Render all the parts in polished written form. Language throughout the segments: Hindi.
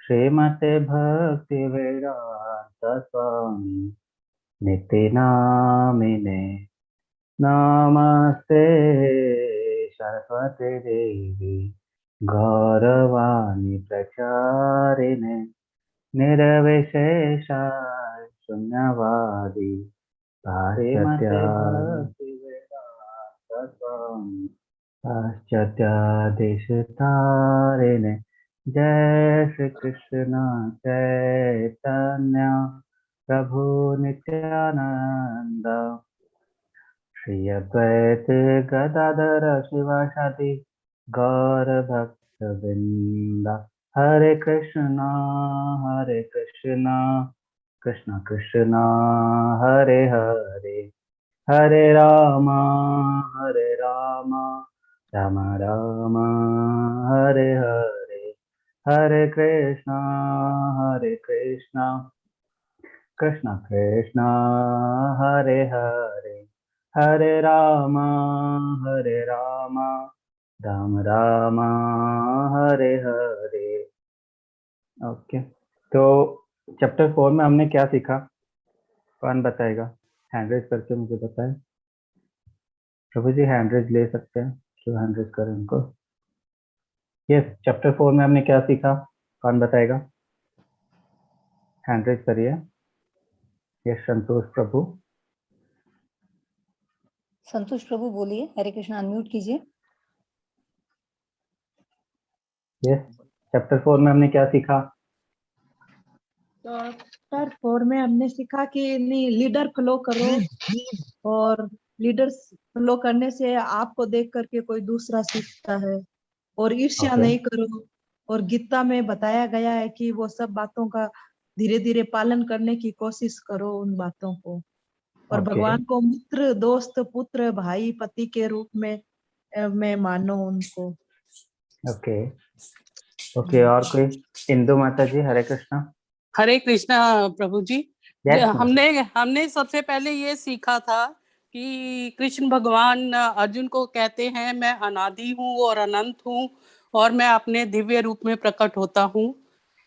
श्रीमते भक्ति वेदांत स्वामी नित्य नामिने नमस्ते सरस्वती देवी गौरवाणी प्रचारिणे निर्विशेष शून्यवादी पाश्चात्य पाश्चात्यादेशतारिणे जय श्री कृष्ण चैतन्य प्रभु नित्यानंद श्री अद्वैत गदाधर शिवासादि गौर भक्त वृंद हरे कृष्णा कृष्ण कृष्ण हरे हरे हरे रामा राम राम हरे हरे हरे कृष्णा कृष्ण कृष्ण हरे हरे हरे राम राम राम हरे हरे। ओके, तो चैप्टर 4 में हमने क्या सीखा, कौन बताएगा? हैंड रेज करके मुझे बताएं। प्रभु जी हैंड रेज ले सकते हैं, तो हैंड रेज करें उनको। यस, चैप्टर 4 में हमने क्या सीखा, कौन बताएगा? हैंड रेज करिए। यस, संतोष प्रभु। संतोष प्रभु बोलिए। हरे कृष्ण, अनम्यूट कीजिए। यस, चैप्टर 4 में हमने क्या सीखा? तो चैप्टर 4 में हमने सीखा कि नहीं, लीडर फ्लो करो और लीडर्स फ्लो करने से आपको देख करके कोई दूसरा सीखता है, और ईर्ष्या नहीं करो। और गीता में बताया गया है कि वो सब बातों का धीरे धीरे पालन करने की कोशिश करो, उन बातों को। और भगवान को मित्र, दोस्त, पुत्र, भाई, पति के रूप में मानो उनको। ओके ओके, और कोई? इंदु माता जी, हरे कृष्णा। हरे कृष्णा प्रभु जी। Yes, हमने सबसे पहले ये सीखा था कि कृष्ण भगवान अर्जुन को कहते हैं, मैं अनादि हूँ और अनंत हूँ और मैं अपने दिव्य रूप में प्रकट होता हूँ।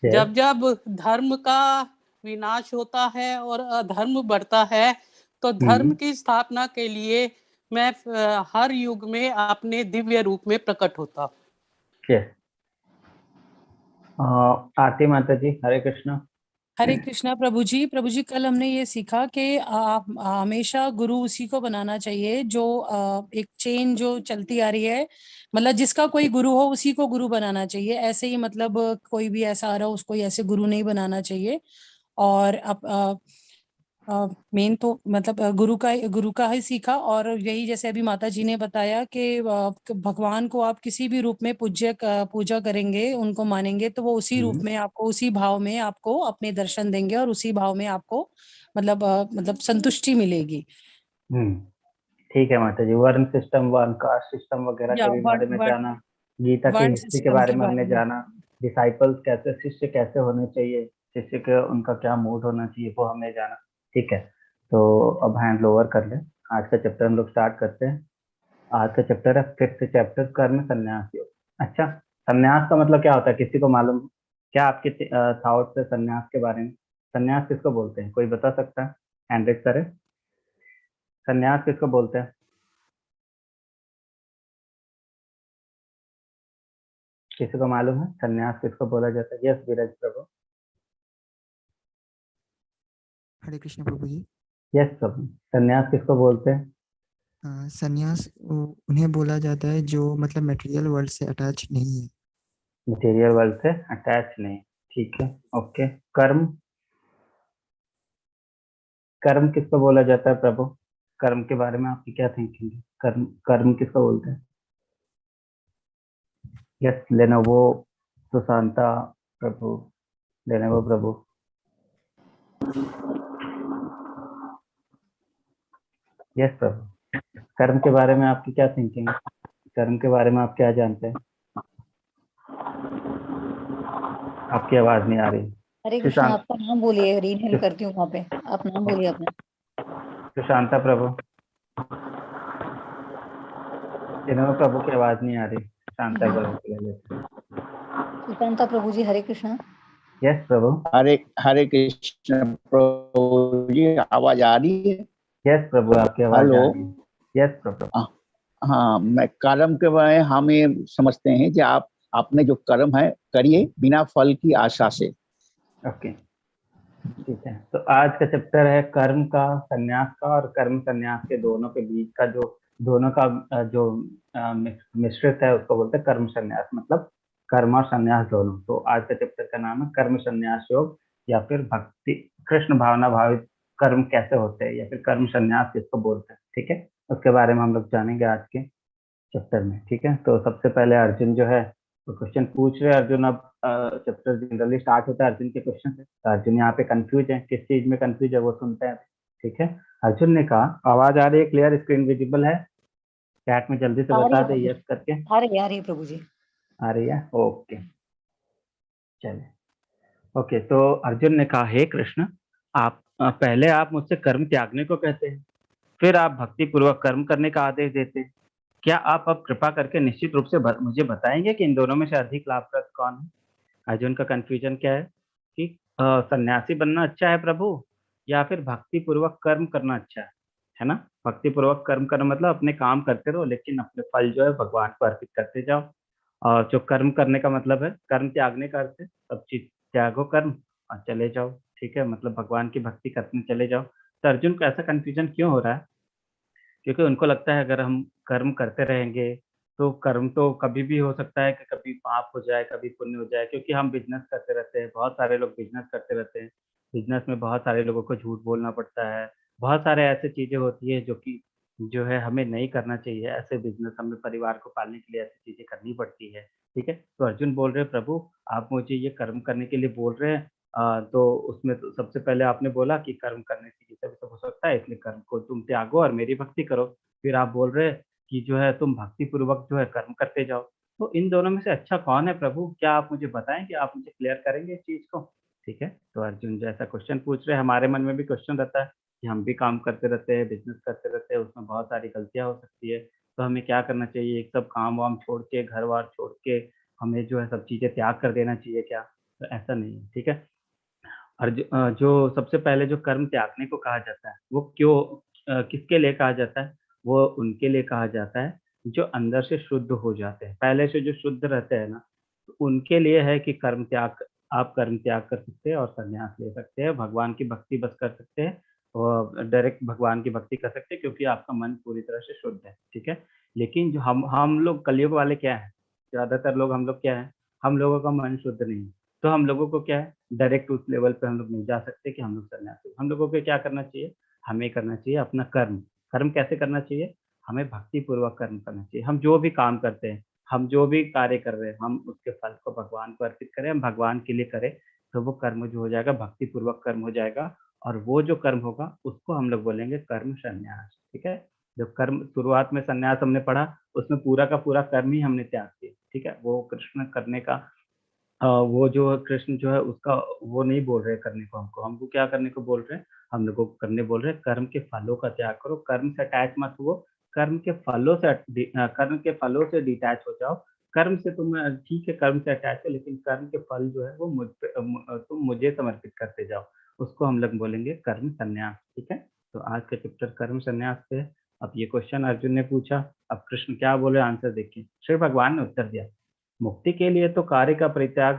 जब जब धर्म का विनाश होता है और अधर्म बढ़ता है, तो धर्म की स्थापना के लिए मैं हर युग में अपने दिव्य रूप में प्रकट होता हूँ। yes. आरती माता जी, हरे कृष्णा। हरे कृष्णा प्रभु जी, कल हमने ये सीखा कि हमेशा गुरु उसी को बनाना चाहिए जो एक चेन जो चलती आ रही है, मतलब जिसका कोई गुरु हो उसी को गुरु बनाना चाहिए। ऐसे ही मतलब कोई भी ऐसा आ रहा हो उसको ऐसे गुरु नहीं बनाना चाहिए। और मेन तो मतलब गुरु का ही सीखा। और यही जैसे अभी माता जी ने बताया कि भगवान को आप किसी भी रूप में पूजा करेंगे, उनको मानेंगे, तो वो उसी रूप में आपको, उसी भाव में आपको अपने दर्शन देंगे और उसी भाव में आपको मतलब संतुष्टि मिलेगी। ठीक है माता जी। वर्ण सिस्टम, वर्ण कास्ट सिस्टम वगैरह के भी बारे में जाना, गीता की हिस्ट्री के बारे में हमने जाना, डिसाइपल्स कैसे, शिष्य कैसे होने चाहिए, शिष्य के उनका क्या मूड होना चाहिए, वो हमने जाना। ठीक है, तो अब हैंड ओवर कर ले। आज का चैप्टर हम लोग स्टार्ट करते हैं। आज का चैप्टर है 5th चैप्टर, कर्म संन्यास योग। अच्छा, संन्यास का मतलब क्या होता है, किसी को मालूम? क्या आपके थॉट्स है संन्यास के बारे में? संन्यास किसको बोलते हैं, कोई बता सकता है? हैंड रेज करें। संन्यास किसको बोलते हैं? किसी को मालूम है संन्यास किसको बोला जाता है? यस विराज प्रभु। हरे कृष्ण प्रभु जी। यस प्रभु, संन्यास किसको बोलते हैं? संन्यास उन्हें बोला जाता है जो मतलब मटेरियल वर्ल्ड से अटैच नहीं है। मटेरियल वर्ल्ड से अटैच नहीं, ठीक है। ओके, कर्म, कर्म किसको बोला जाता है प्रभु? कर्म के बारे में आपकी क्या थिंकिंग है? कर्म, कर्म किसको बोलते हैं? यस लेनोवो सुशांता प्रभु, लेनोवो प्रभु। यस प्रभु, कर्म के बारे में आपकी क्या थिंकिंग है? कर्म के बारे में आप क्या जानते हैं? आपकी आवाज नहीं आ रही। हरे कृष्ण, आपका नाम बोलिए, रीनेम करती हूँ वहाँ पे, आप नाम बोलिए अपना। सुशांता प्रभु, लेनोवो प्रभु की आवाज नहीं आ रही। शांता प्रभु, सुशांता प्रभु जी, हरे कृष्ण। यस प्रभु। हरे हरे कृष्ण प्रभु जी, आवाज आ रही है? यस प्रभु, आपकी आवाज हेलो। आ रही है। यस प्रभु। हाँ, मैं कर्म के बारे में हम ये समझते हैं कि आपने जो कर्म है करिए बिना फल की आशा से। ओके, ठीक है। तो आज का चैप्टर है कर्म का, संन्यास का, और कर्म संन्यास के दोनों के बीच का दोनों का जो मिश्रित है उसको बोलते हैं कर्म संन्यास, मतलब कर्म और संन्यास दोनों। तो आज का चैप्टर का नाम है कर्म संन्यास योग, या फिर भक्ति कृष्ण भावना भावित कर्म कैसे होते हैं, या फिर कर्म संन्यास किसको बोलते हैं। ठीक है, उसके बारे में हम लोग जानेंगे आज के चैप्टर में। ठीक है, तो सबसे पहले अर्जुन जो है तो क्वेश्चन पूछ रहे हैं। अर्जुन, अब चैप्टर जनरली स्टार्ट होता है अर्जुन के क्वेश्चन से। तो अर्जुन यहाँ पे कंफ्यूज है, किस चीज में कंफ्यूज है वो सुनते हैं। ठीक है, अर्जुन ने कहा, आवाज आ रही है क्लियर, स्क्रीन विजिबल है? चैट में जल्दी से बता दे यस करके। आ रही है प्रभु जी। आ रही है, ओके चलिए। ओके, तो अर्जुन ने कहा, हे कृष्ण, आप पहले आप मुझसे कर्म त्यागने को कहते हैं, फिर आप भक्ति पूर्वक कर्म करने का आदेश देते हैं। क्या आप अब कृपा करके निश्चित रूप से मुझे बताएंगे कि इन दोनों में से अधिक लाभप्रद कौन है? अर्जुन का कंफ्यूजन क्या है कि सन्यासी बनना अच्छा है प्रभु, या फिर भक्ति पूर्वक कर्म करना अच्छा है ना? भक्ति पूर्वक कर्म करना मतलब अपने काम करते रहो, लेकिन अपने फल जो है भगवान को अर्पित करते जाओ। और जो कर्म करने का मतलब है, कर्म त्यागने का अर्थ है सब चीज त्यागो कर्म और चले जाओ। ठीक है, मतलब भगवान की भक्ति करने चले जाओ। तो अर्जुन को ऐसा कंफ्यूजन क्यों हो रहा है? क्योंकि उनको लगता है अगर हम कर्म करते रहेंगे तो कर्म तो कभी भी हो सकता है कि कभी पाप हो जाए, कभी पुण्य हो जाए, क्योंकि हम बिजनेस करते रहते हैं। बहुत सारे लोग बिजनेस करते रहते हैं। बिजनेस में बहुत सारे लोगों को झूठ बोलना पड़ता है। बहुत सारे ऐसे चीजें होती है जो है हमें नहीं करना चाहिए। ऐसे बिजनेस हमें परिवार को पालने के लिए ऐसी चीजें करनी पड़ती है। ठीक है, तो अर्जुन बोल रहे हैं, प्रभु आप मुझे ये कर्म करने के लिए बोल रहे हैं, तो उसमें तो सबसे पहले आपने बोला कि कर्म करने से ये सब हो सकता है, इसलिए कर्म को तुम त्यागो और मेरी भक्ति करो। फिर आप बोल रहे हैं कि जो है तुम भक्ति पूर्वक जो है कर्म करते जाओ। तो इन दोनों में से अच्छा कौन है प्रभु? क्या आप मुझे बताएं, कि आप मुझे क्लियर करेंगे इस चीज को? ठीक है, तो अर्जुन जैसा क्वेश्चन पूछ रहे हैं, हमारे मन में भी क्वेश्चन रहता है कि हम भी काम करते रहते हैं, बिजनेस करते रहते हैं, उसमें बहुत सारी गलतियां हो सकती है। तो हमें क्या करना चाहिए? एक सब काम वाम छोड़ के, घर वार छोड़ के हमें जो है सब चीजें त्याग कर देना चाहिए क्या? तो ऐसा नहीं है। ठीक है, और जो सबसे पहले जो कर्म त्यागने को कहा जाता है वो क्यों, किसके लिए कहा जाता है? वो उनके लिए कहा जाता है जो अंदर से शुद्ध हो जाते हैं, पहले से जो शुद्ध रहते हैं ना, तो उनके लिए है कि कर्म त्याग, आप कर्म त्याग कर सकते हैं और संन्यास ले सकते हैं, भगवान की भक्ति बस कर सकते हैं और डायरेक्ट भगवान की भक्ति कर सकते हैं, क्योंकि आपका मन पूरी तरह से शुद्ध है। ठीक है, लेकिन जो हम लोग कलयुग वाले क्या है, ज्यादातर लोग हम लोग क्या है, हम लोगों का मन शुद्ध नहीं है। तो हम लोगों को क्या है, डायरेक्ट उस लेवल पे हम लोग नहीं जा सकते कि हम लोग सन्यासी। हम लोगों को क्या करना चाहिए? हमें करना चाहिए अपना कर्म। कर्म कैसे करना चाहिए? हमें भक्ति पूर्वक कर्म करना चाहिए। हम जो भी काम करते हैं, हम जो भी कार्य कर रहे हैं, हम उसके फल को भगवान को अर्पित करें, हम भगवान के लिए करें, तो वो कर्म जो हो जाएगा भक्ति पूर्वक कर्म हो जाएगा। और वो जो कर्म होगा उसको हम लोग बोलेंगे कर्म संन्यास। ठीक है, जो कर्म शुरुआत में संन्यास हमने पढ़ा, उसमें पूरा का पूरा कर्म ही हमने त्याग किया। ठीक है, वो कृष्ण करने का वो जो कृष्ण जो है उसका वो नहीं बोल रहे करने को, हमको क्या करने को बोल रहे हैं? हम लोग को करने बोल रहे हैं कर्म के फलों का त्याग करो, कर्म से अटैच मत हो, कर्म के फलों से कर्म के फलों से डिटैच हो जाओ। कर्म से तुम ठीक है, कर्म से अटैच हो, लेकिन कर्म के फल जो है वो तुम मुझे समर्पित करते जाओ, उसको हम लोग बोलेंगे कर्म संन्यास। ठीक है, तो आज का चैप्टर कर्म संन्यास पे है। अब ये क्वेश्चन अर्जुन ने पूछा, अब कृष्ण क्या बोले आंसर देखिए। श्री भगवान ने उत्तर दिया, मुक्ति के लिए तो कार्य का परित्याग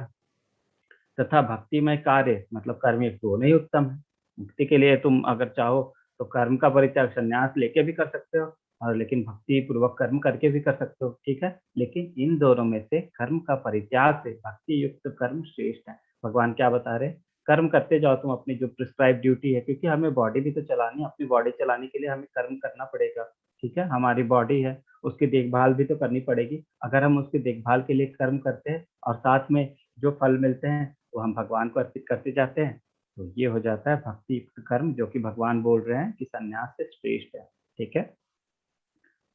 तथा भक्तिमय कार्य मतलब कर्म ये दोनों ही उत्तम है। मुक्ति के लिए तुम अगर चाहो तो कर्म का परित्याग संन्यास लेके भी कर सकते हो, और लेकिन भक्ति पूर्वक कर्म करके भी कर सकते हो। ठीक है, लेकिन इन दोनों में से कर्म का परित्याग से भक्ति युक्त कर्म श्रेष्ठ है। भगवान क्या बता रहे? कर्म करते जाओ तुम अपनी जो प्रिस्क्राइब ड्यूटी है, क्योंकि हमें बॉडी भी तो चलानी है, अपनी बॉडी चलाने के लिए हमें कर्म करना पड़ेगा। ठीक है, हमारी बॉडी है, उसकी देखभाल भी तो करनी पड़ेगी। अगर हम उसकी देखभाल के लिए कर्म करते हैं और साथ में जो फल मिलते हैं वो हम भगवान को अर्पित करते जाते हैं, तो ये हो जाता है भक्ति युक्त कर्म, जो कि भगवान बोल रहे हैं कि संन्यास से श्रेष्ठ है। ठीक है,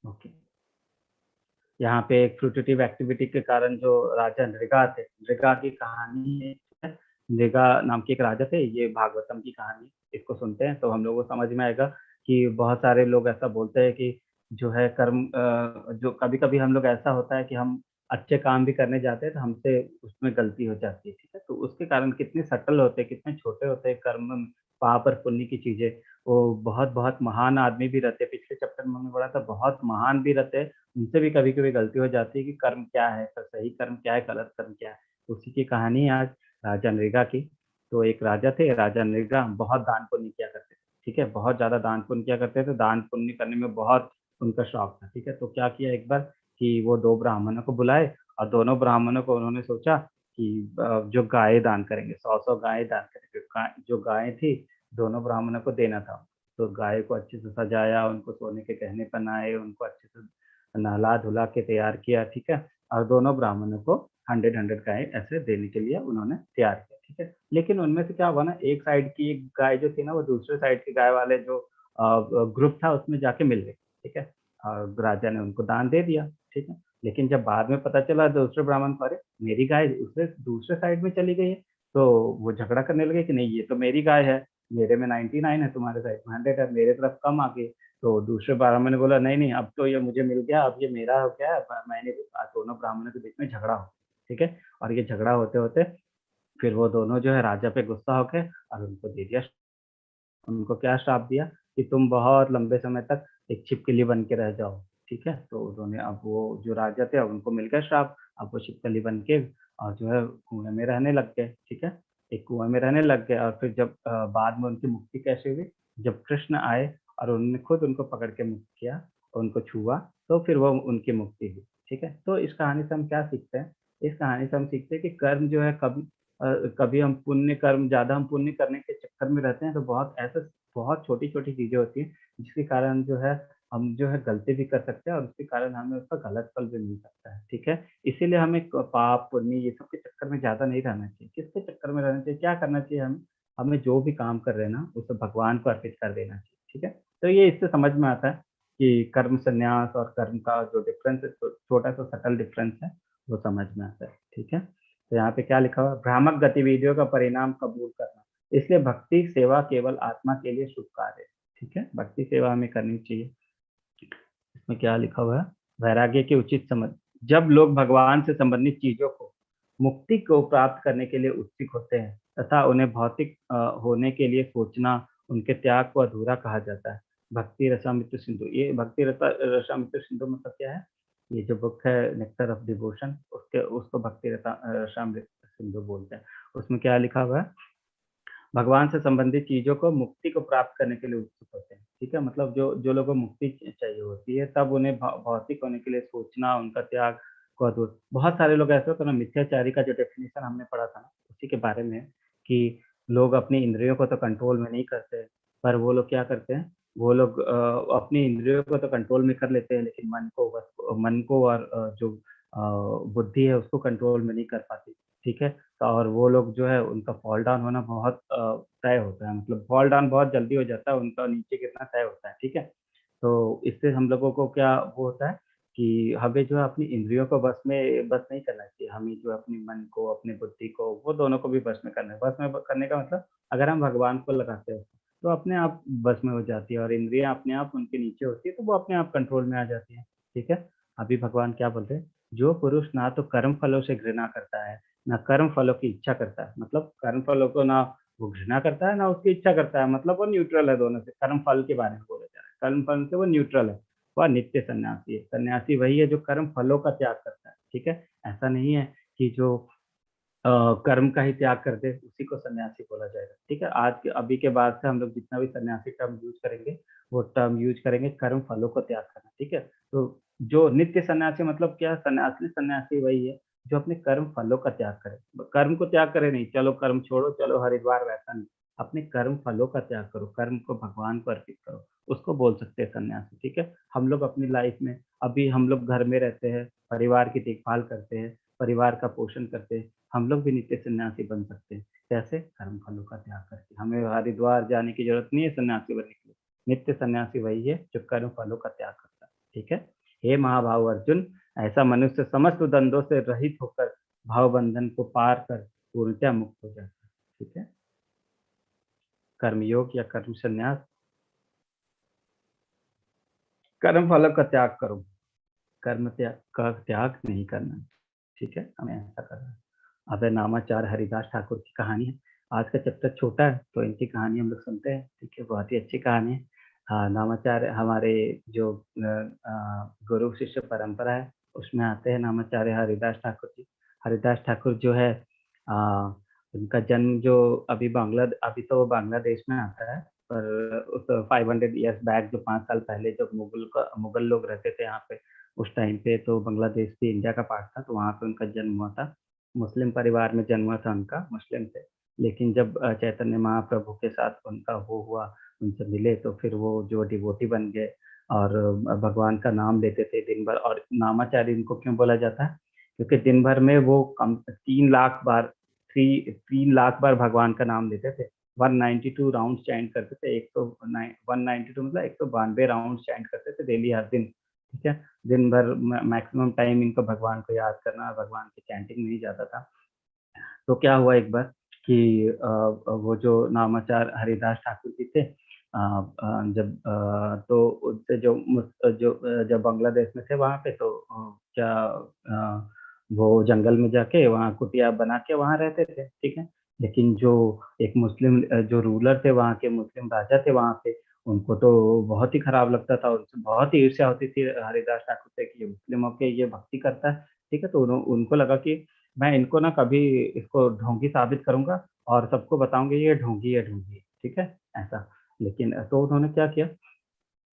ओके। यहाँ पे एक फ्रूटिटिव एक्टिविटी के कारण जो राजा नृगा थे, नृगा की कहानी है। नृगा नाम के एक राजा थे, ये भागवतम की कहानी, इसको सुनते हैं तो हम लोगों को समझ में आएगा कि बहुत सारे लोग ऐसा बोलते हैं कि जो है कर्म जो कभी कभी हम लोग ऐसा होता है कि हम अच्छे काम भी करने जाते हैं तो हमसे उसमें गलती हो जाती है, ठीक है? तो उसके कारण कितने सटल होते हैं, कितने छोटे होते हैं कर्म, पाप और पुण्य की चीज़ें। वो बहुत-बहुत महान आदमी भी रहते हैं, पिछले चैप्टर में हमने पढ़ा था बहुत महान भी रहते हैं, उनसे भी कभी-कभी गलती हो जाती है कि कर्म क्या है, तो सही कर्म क्या है, गलत कर्म क्या है। उसी की कहानी है आज राजा नृगा की। तो एक राजा थे, राजा नृगा बहुत दान पुण्य किया करते थे, ठीक है? बहुत ज़्यादा दान पुण्य किया करते थे, दान पुण्य करने में बहुत उनका शौक था, ठीक है? तो क्या किया एक बार कि वो 2 ब्राह्मणों को बुलाए और दोनों ब्राह्मणों को उन्होंने सोचा कि जो गाय दान करेंगे, 100-100 गाय दान करेंगे। जो गायें थी, दोनों ब्राह्मणों को देना था। तो गाय को अच्छे से सजाया, उनको सोने के गहने पहनाए, उनको अच्छे से नहला-धुला के तैयार किया, ठीक है? और दोनों ब्राह्मणों को 100-100 गाय ऐसे देने के लिए उन्होंने तैयार किया, ठीक है? लेकिन उनमें से क्या हुआ ना, एक साइड की एक गाय जो थी ना, वो दूसरे साइड की गाय वाले जो ग्रुप था उसमें जाके मिल गई, ठीक है? और राजा ने उनको दान दे दिया, ठीक है? लेकिन जब बाद में पता चला दूसरे ब्राह्मण को, अरे! मेरी गाय उससे दूसरे साइड में चली गई है, तो वो झगड़ा करने लगे कि नहीं ये तो मेरी गाय है, मेरे में 99 है, तुम्हारे साइड में 100 है, मेरे तरफ कम आ गई। तो दूसरे ब्राह्मण ने बोला नहीं, नहीं अब तो ये मुझे मिल गया, अब ये मेरा हो गया, मैंने दोनों ब्राह्मणों के बीच में झगड़ा हो, ठीक है? और ये झगड़ा होते-होते फिर वो दोनों जो है राजा पे गुस्सा हो गए और उनको दे दिया, उनको क्या श्राप दिया कि तुम बहुत लंबे समय तक एक छिपकली बन के रह जाओ, ठीक है? तो उन्होंने अब वो जो राजा थे अब उनको मिल गया श्राप, अब वो छिपकली बन के और जो है कुएँ में रहने लग गए, ठीक है? एक कुएँ में रहने लग गए और फिर जब बाद में उनकी मुक्ति कैसे हुई? जब कृष्ण आए और उन्होंने खुद उनको पकड़ के मुक्त किया, उनको छुआ, तो फिर वो उनकी मुक्ति हुई, ठीक है? तो इस कहानी से हम क्या सीखते हैं? इस कहानी से हम सीखते हैं कि कर्म जो है कभी हम पुण्य कर्म ज़्यादा हम पुण्य करने के चक्कर में रहते हैं तो बहुत छोटी-छोटी चीज़ें होती हैं, जिसके कारण जो है हम जो है गलती भी कर सकते हैं और उसके कारण हमें उसका गलत फल भी मिल सकता है, ठीक है? इसीलिए हमें क पाप, पुण्य ये सब के चक्कर में ज़्यादा नहीं रहना चाहिए। किसके चक्कर में रहना चाहिए? क्या करना चाहिए हमें? हमें जो भी काम कर रहे हैं ना, उसे भगवान को अर्पित कर देना चाहिए, ठीक है? तो ये इससे समझ में आता है कि कर्म संन्यास और कर्म का जो डिफरेंस है, छोटा-सा सटल डिफरेंस है, वो समझ में आता है, ठीक है? तो यहाँ पे क्या लिखा हुआ है? भ्रामक गतिविधियों का परिणाम कबूल करना। इसलिए भक्ति सेवा केवल आत्मा के लिए शुभ कार्य है, ठीक है? भक्ति सेवा हमें करनी चाहिए। इसमें क्या लिखा हुआ है? वैराग्य की उचित समझ। जब लोग भगवान से संबंधित चीज़ों को, मुक्ति को प्राप्त करने के लिए उत्सुक होते हैं तथा उन्हें भौतिक होने के लिए सोचना उनके त्याग को अधूरा कहा जाता है। भक्ति रसामृत सिंधु, ये भक्ति रसामृत सिंधु मतलब क्या है? ये जो बुक है नेक्टर ऑफ डिवोशन उसको भक्ति रसामृत सिंधु बोलते हैं। उसमें क्या लिखा हुआ है? भगवान से संबंधित चीज़ों को मुक्ति को प्राप्त करने के लिए उत्सुक होते हैं, ठीक है? मतलब जो जो लोगों को मुक्ति चाहिए होती है, तब उन्हें भौतिक होने के लिए सोचना, उनका त्याग को अधूर बहुत सारे लोग ऐसे होते हैं ना, मिथ्याचारी का जो डेफिनिशन हमने पढ़ा था ना, उसी के बारे में है कि लोग अपनी इंद्रियों को तो कंट्रोल में नहीं करते, पर वो लोग क्या करते हैं, वो लोग अपनी इंद्रियों को तो कंट्रोल में कर लेते हैं, लेकिन मन को और जो बुद्धि है उसको कंट्रोल में नहीं कर पाते, ठीक है? और वो लोग जो है उनका फॉल डाउन होना बहुत तय होता है, मतलब फॉल डाउन बहुत जल्दी हो जाता है, उनका नीचे गिरना तय होता है, ठीक है? तो इससे हम लोगों को क्या वो होता है कि हमें जो है अपनी इंद्रियों को बस नहीं करना चाहिए, हमें जो है अपने मन को, अपनी बुद्धि को, वो दोनों को भी बस में करना है। बस में करने का मतलब अगर हम भगवान को लगाते हैं, तो अपने आप बस में हो जाती है और इंद्रियाँ अपने आप उनके नीचे होती है, तो वो अपने आप कंट्रोल में आ जाती है, ठीक है? अभी भगवान क्या बोलते हैं? जो पुरुष ना तो कर्म फलों से घृणा करता है, ना कर्म फलों की इच्छा करता है, मतलब कर्म फलों को ना वो घृणा करता है, ना उसकी इच्छा करता है, मतलब वो न्यूट्रल है दोनों से। कर्म फल के बारे में बोला जा रहा है, कर्म फल से वो न्यूट्रल है, वह नित्य सन्यासी है। सन्यासी वही है जो कर्म फलों का त्याग करता है, ठीक है? ऐसा नहीं है कि जो कर्म का ही त्याग कर दे उसी को सन्यासी बोला जाएगा, ठीक है? अभी के बाद से हम लोग जितना भी सन्यासी टर्म यूज करेंगे, वो टर्म यूज करेंगे कर्म फलों को त्याग करना, ठीक है? तो जो नित्य सन्यासी मतलब क्या? असली सन्यासी वही है जो अपने कर्म फलों का त्याग करे। कर्म को त्याग करे नहीं, चलो कर्म छोड़ो, चलो हरिद्वार, वैसा नहीं। अपने कर्म फलों का त्याग करो, कर्म को भगवान को अर्पित करो, उसको बोल सकते हैं सन्यासी, ठीक है? हम लोग अपनी लाइफ में अभी हम लोग घर में रहते हैं, परिवार की देखभाल करते हैं, परिवार का पोषण करते हैं, हम लोग भी नित्य सन्यासी बन सकते हैं। कैसे? कर्म फलों का त्याग करके। हमें हरिद्वार जाने की जरूरत नहीं है सन्यासी बनने के लिए। नित्य सन्यासी वही है जो कर्म फलों का त्याग करता है, ठीक है? हे महाभाव अर्जुन, ऐसा मनुष्य समस्त द्वंद्वों से रहित होकर भाव बंधन को पार कर पूर्णतया मुक्त हो जाता है, ठीक है? कर्मयोग या कर्म संन्यास, कर्म फलों का त्याग करो, कर्म त्याग का त्याग नहीं करना। ठीक है, हमें ऐसा करना है। अब है नामाचार हरिदास ठाकुर की कहानी है। आज का चैप्टर छोटा है तो इनकी कहानी हम लोग सुनते हैं, ठीक है, बहुत ही अच्छी कहानी है। नामाचार्य हमारे जो गुरु शिष्य परंपरा है उसमें आते हैं नामाचार्य हरिदास ठाकुर जी। हरिदास ठाकुर जो है उनका जन्म जो अभी तो वो बांग्लादेश में आता है, पर उस 500 ईयर्स बैक जो 5 साल पहले जब मुगल लोग रहते थे यहाँ पे, उस टाइम पे तो बांग्लादेश भी इंडिया का पार्ट था, तो वहाँ पे उनका जन्म हुआ था। मुस्लिम परिवार में जन्म हुआ था उनका, मुस्लिम थे। लेकिन जब चैतन्य महाप्रभु के साथ उनका वो हुआ, उनसे मिले, तो फिर वो जो डिवोटी बन गए और भगवान का नाम लेते थे दिन भर। और नामाचार्य इनको क्यों बोला जाता है? क्योंकि दिन भर में वो कम 3 लाख बार भगवान का नाम लेते थे। 192 राउंड चैंट करते थे। 192 मतलब 192 राउंड चैंट करते थे डेली, हर दिन, ठीक है। दिन भर मैक्सिमम टाइम इनको भगवान को याद करना, भगवान की चैंटिंग में ही जाता था। तो क्या हुआ एक बार कि वो जो नामाचार हरिदास ठाकुर जी थे, तो उनसे जब बांग्लादेश में थे वहाँ पे, तो वो जंगल में जाके वहाँ कुटिया बना के वहाँ रहते थे, ठीक है। लेकिन जो एक मुस्लिम जो रूलर थे वहाँ के, मुस्लिम राजा थे वहाँ पे, उनको तो बहुत ही खराब लगता था, उनसे बहुत ही ईर्ष्या होती थी हरिदास ठाकुर से कि ये मुस्लिमों के ये भक्ति करता है, ठीक है। तो उनको लगा कि मैं इनको ना कभी इसको ढोंगी साबित करूंगा और सबको बताऊंगा ये ढोंगी है, ढोंगी, ठीक है, ऐसा। लेकिन तो उन्होंने क्या किया,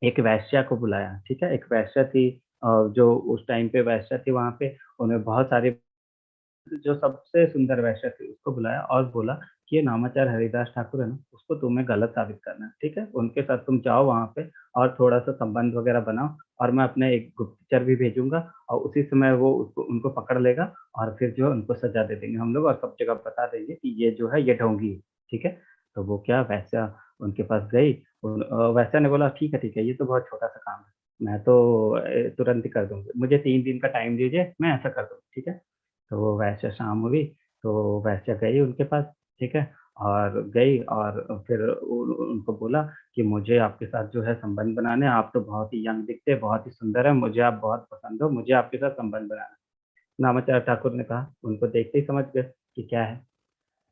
एक वैश्या को बुलाया, ठीक है। एक वैश्या थी, जो उस टाइम पे वैश्या थी वहाँ पे, उन्हें बहुत सारी, जो सबसे सुंदर वैश्या थी उसको बुलाया और बोला कि ये नामाचार हरिदास ठाकुर है ना, उसको तुम्हें गलत साबित करना है, ठीक है। उनके साथ तुम जाओ वहाँ पे और थोड़ा सा संबंध वगैरह बनाओ, और मैं अपने एक गुप्तचर भी भेजूंगा और उसी समय वो उनको पकड़ लेगा और फिर जो है उनको सजा दे देंगे हम लोग, और सब जगह बता देंगे कि ये जो है ये ढोंगी है, ठीक है। तो वो क्या, वैश्या उनके पास गई। वैश्या ने बोला ठीक है, ठीक है, ये तो बहुत छोटा सा काम है, मैं तो तुरंत ही कर दूंगी, मुझे 3 दिन का टाइम दीजिए, मैं ऐसा कर दूंगी, ठीक है। तो वो वैश्या शाम हुई, तो वैश्या गई उनके पास, ठीक है। और गई और फिर उनको बोला कि मुझे आपके साथ जो है संबंध बनाने, आप तो बहुत ही यंग दिखते, बहुत ही सुंदर है, मुझे आप बहुत पसंद हो, मुझे आपके साथ संबंध बनाना। नामाचार्य ठाकुर ने कहा, उनको देखते ही समझ गए कि क्या है,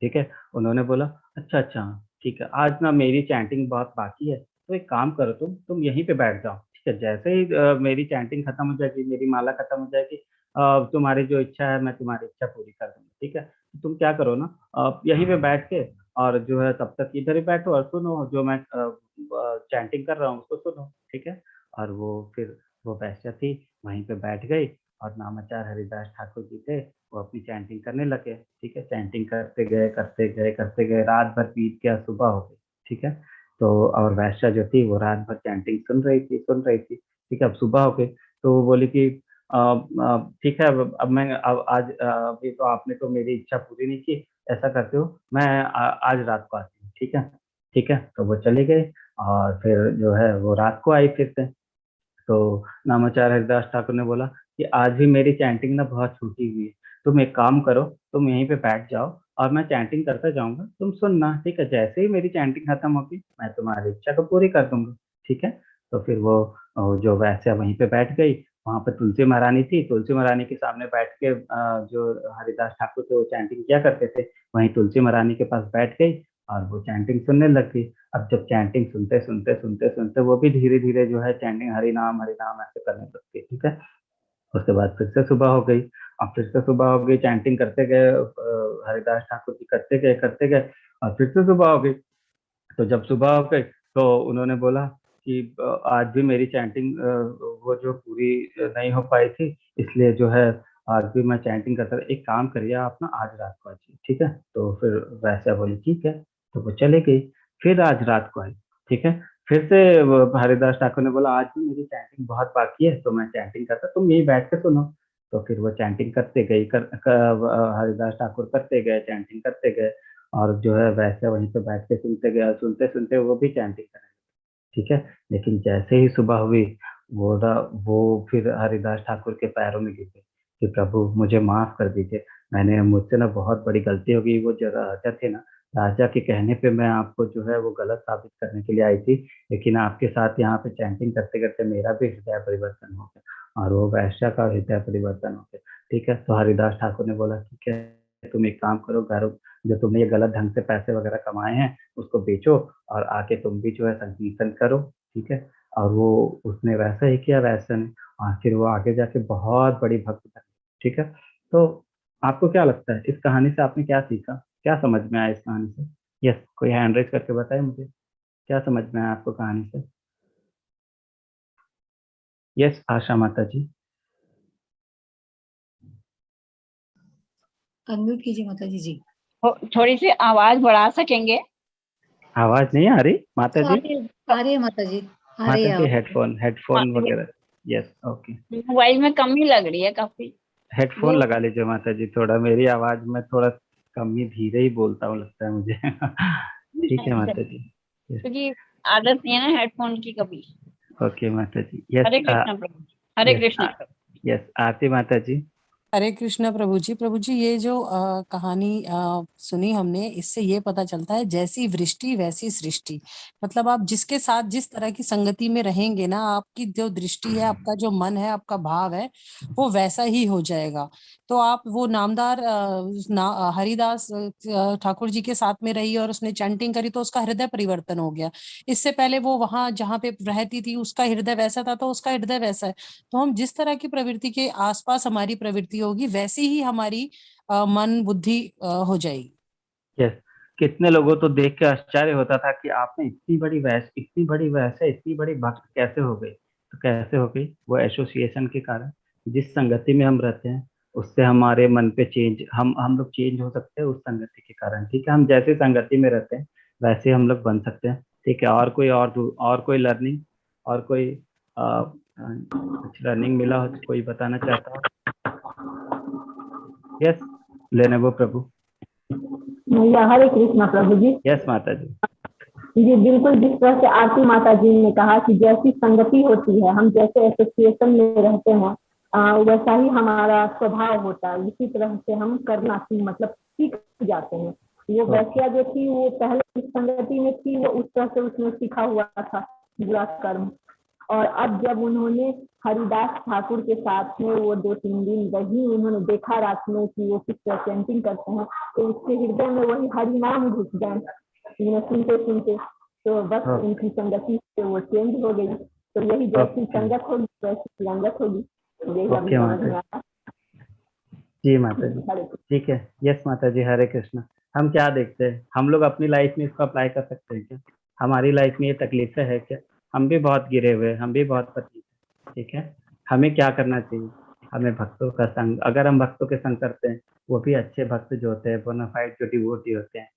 ठीक है। उन्होंने बोला अच्छा अच्छा, ठीक है, आज ना मेरी चैंटिंग बहुत बाकी है, तो एक काम करो, तुम यहीं पे बैठ जाओ, ठीक है। जैसे ही मेरी चैंटिंग खत्म हो जाएगी, मेरी माला खत्म हो जाएगी, तुम्हारी जो इच्छा है मैं तुम्हारी इच्छा पूरी कर दूंगा, ठीक है। तो तुम क्या करो ना, यहीं पे बैठ के और जो है तब तक इधर ही बैठो और सुनो, जो मैं चैंटिंग कर रहा हूँ उसको सुनो, ठीक है। और वो फिर वो वैश्या थी वहीं पे बैठ गई, और नामाचार हरिदास ठाकुर जी थे, वो अपनी चैंटिंग करने लगे, ठीक है। चैंटिंग करते गए करते गए करते गए, रात भर बीत गया, सुबह हो गई, ठीक है। तो और वैश्या जो थी वो रात भर चैंटिंग सुन रही थी, ठीक है। अब सुबह हो गई, तो वो बोली कि ठीक है, अब मैं अब आज अभी तो आपने तो मेरी इच्छा पूरी नहीं की, ऐसा करते हो, मैं आज रात को आती हूँ, ठीक है, ठीक है। तो वो चली गई और फिर जो है वो रात को आई फिर से। तो नामाचार्य हरिदास ठाकुर ने बोला कि आज भी मेरी चैंटिंग ना बहुत छूटी हुई है, तुम एक काम करो, तुम यहीं पे बैठ जाओ और मैं चैंटिंग करता जाऊंगा, तुम सुनना, ठीक है। जैसे ही मेरी चैंटिंग खत्म होगी मैं तुम्हारी इच्छा को पूरी कर दूंगा, ठीक है। तो फिर वो जो वैश्या वहीं पे बैठ गई, वहां पे तुलसी महारानी थी, तुलसी महारानी के सामने बैठ के जो हरिदास ठाकुर थे वो चैंटिंग किया करते थे, वहीं तुलसी महारानी के पास बैठ गई और वो चैंटिंग सुनने लग गई। अब जब चैंटिंग सुनते सुनते सुनते सुनते वो भी धीरे धीरे जो है चैंटिंग हरि नाम ऐसे करने लगती, ठीक है। उसके बाद फिर से सुबह हो गई, अब फिर से सुबह हो गई, चैंटिंग करते गए, हरिदास ठाकुर जी करते गए और फिर से सुबह हो गई। तो जब सुबह हो गई तो उन्होंने बोला कि आज भी मेरी चैंटिंग वो जो पूरी नहीं हो पाई थी, इसलिए जो है आज भी मैं चैंटिंग करता था, एक काम करिए आप ना आज रात को आइए, ठीक है। तो फिर वैसा बोली ठीक है, तो वो चले गई। फिर आज रात को आई, ठीक है। फिर से हरिदास ठाकुर ने बोला आज भी मेरी चैंटिंग बहुत बाकी है, तो मैं चैंटिंग करता, तुम यही बैठ के सुनो। तो फिर वो चैंटिंग करते गई, हरिदास ठाकुर करते गए, चैंटिंग करते गए, और जो है वैसे वहीं पे बैठ के सुनते गया, सुनते सुनते वो भी चैंटिंग करने लगे, ठीक है। लेकिन जैसे ही सुबह हुई, वो फिर हरिदास ठाकुर के पैरों में गिर गए कि प्रभु मुझे माफ कर दीजिए, मैंने मुझसे ना बहुत बड़ी गलती हो गई, वो जो राजा थे ना, राजा के कहने पे मैं आपको जो है वो गलत साबित करने के लिए आई थी, लेकिन आपके साथ यहाँ पे चैंटिंग करते करते मेरा भी हृदय परिवर्तन हो गया और वो वैश्या का हृदय परिवर्तन हो गया। ठीक है। तो हरिदास ठाकुर ने बोला ठीक है, तुम एक काम करो, घर जो तुमने ये गलत ढंग से पैसे वगैरह कमाए हैं उसको बेचो और आके तुम भी जो है संकीर्तन करो, ठीक है। और वो उसने वैसा ही किया, वैसा नहीं, और फिर वो आगे जाके बहुत बड़ी भक्त बनी, ठीक है। तो आपको क्या लगता है इस कहानी से आपने क्या सीखा, क्या समझ में आया इस कहानी से? यस, कोई हैंड रेज करके बताए मुझे, क्या समझ में आया आपको कहानी से? यस, आशा माता जी। अनम्यूट कीजिए माता जी। जी थोड़ी सी आवाज बढ़ा सकेंगे? आवाज नहीं आ रही माता जी? आ रही है माता जी, आ रही माता है जी आवाज। हेडफोन वगैरह। Yes, okay. मोबाइल में कम ही लग रही है काफी। हेडफोन वो लगा लीजिए माता जी, थोड़ा मेरी आवाज में थोड़ा कम ही धीरे ही बोलता हूँ लगता है मुझे। ठीक है माता जी। यस, क्योंकि आदत नहीं है ना हेडफोन की कभी। ओके माता जी। यस, हरे कृष्णा प्रभु, हरे यस, कृष्णा प्रभु। यस, आरती माता जी। हरे कृष्णा प्रभु जी। प्रभु जी, ये जो कहानी सुनी हमने, इससे ये पता चलता है जैसी वृष्टि वैसी सृष्टि। मतलब आप जिसके साथ जिस तरह की संगति में रहेंगे ना, आपकी जो दृष्टि है, आपका जो मन है, आपका भाव है, वो वैसा ही हो जाएगा। तो आप वो नामदार हरिदास ठाकुर जी के साथ में रही और उसने चैंटिंग करी तो उसका हृदय परिवर्तन हो गया। इससे पहले वो वहां जहाँ पे रहती थी उसका हृदय वैसा था, तो उसका हृदय वैसा है। तो हम जिस तरह की प्रवृत्ति के आसपास हमारी प्रवृत्ति होगी, वैसी ही हमारी मन बुद्धि हो जाएगी। यस, कितने लोगों तो देख के आश्चर्य होता था कि आपने इतनी बड़ी वैसे इतनी बड़ी भक्त कैसे हो गई? तो कैसे हो गई? वो एसोसिएशन के कारण, जिस संगति में हम रहते हैं उससे हमारे मन पे चेंज, हम लोग चेंज हो सकते हैं उस संगति के कारण, ठीक है। हम जैसे संगति में रहते हैं वैसे हम लोग बन सकते हैं, ठीक है। और कोई लर्निंग, और कोई कुछ लर्निंग मिला हो तो कोई बताना चाहता हो? यस, लेने वो प्रभु। हरे कृष्णा प्रभु जी। यस माता जी। जी बिल्कुल, जिस तरह से आरती माता जी ने कहा कि जैसी संगति होती है, हम जैसे एसोसिएशन में रहते हैं, वैसा ही हमारा स्वभाव होता है। इसी तरह से हम करना मतलब सीख जाते हैं। वो वैश्या जो थी वो पहले जिस संगति में थी वो उस तरह से उसने सीखा हुआ था बुरा कर्म, और अब जब उन्होंने हरिदास ठाकुर के साथ में वो 2-3 दिन रही, उन्होंने देखा रात में कि वो किस तरह चैंटिंग करते हैं, तो उसके हृदय में वही हरि नाम घुस गए। सुनते सुनते तो बस उनकी संगति से वो चेंज हो गई। तो यही जैसी संगत होगी वैसी संगत होगी, यही अभी समझ में आया। जी माता जी, ठीक है। यस माता जी, हरे कृष्णा। हम क्या देखते हैं, हम लोग अपनी लाइफ में इसको अप्लाई कर सकते हैं क्या? हमारी लाइफ में ये तकलीफें है क्या? हम भी बहुत गिरे हुए हैं, हम भी बहुत पतित हैं, ठीक है। हमें क्या करना चाहिए? हमें भक्तों का संग, अगर हम भक्तों के संग करते हैं, वो भी अच्छे भक्त जो होते हैं, बोनाफाइड जो डिवोटी होते हैं,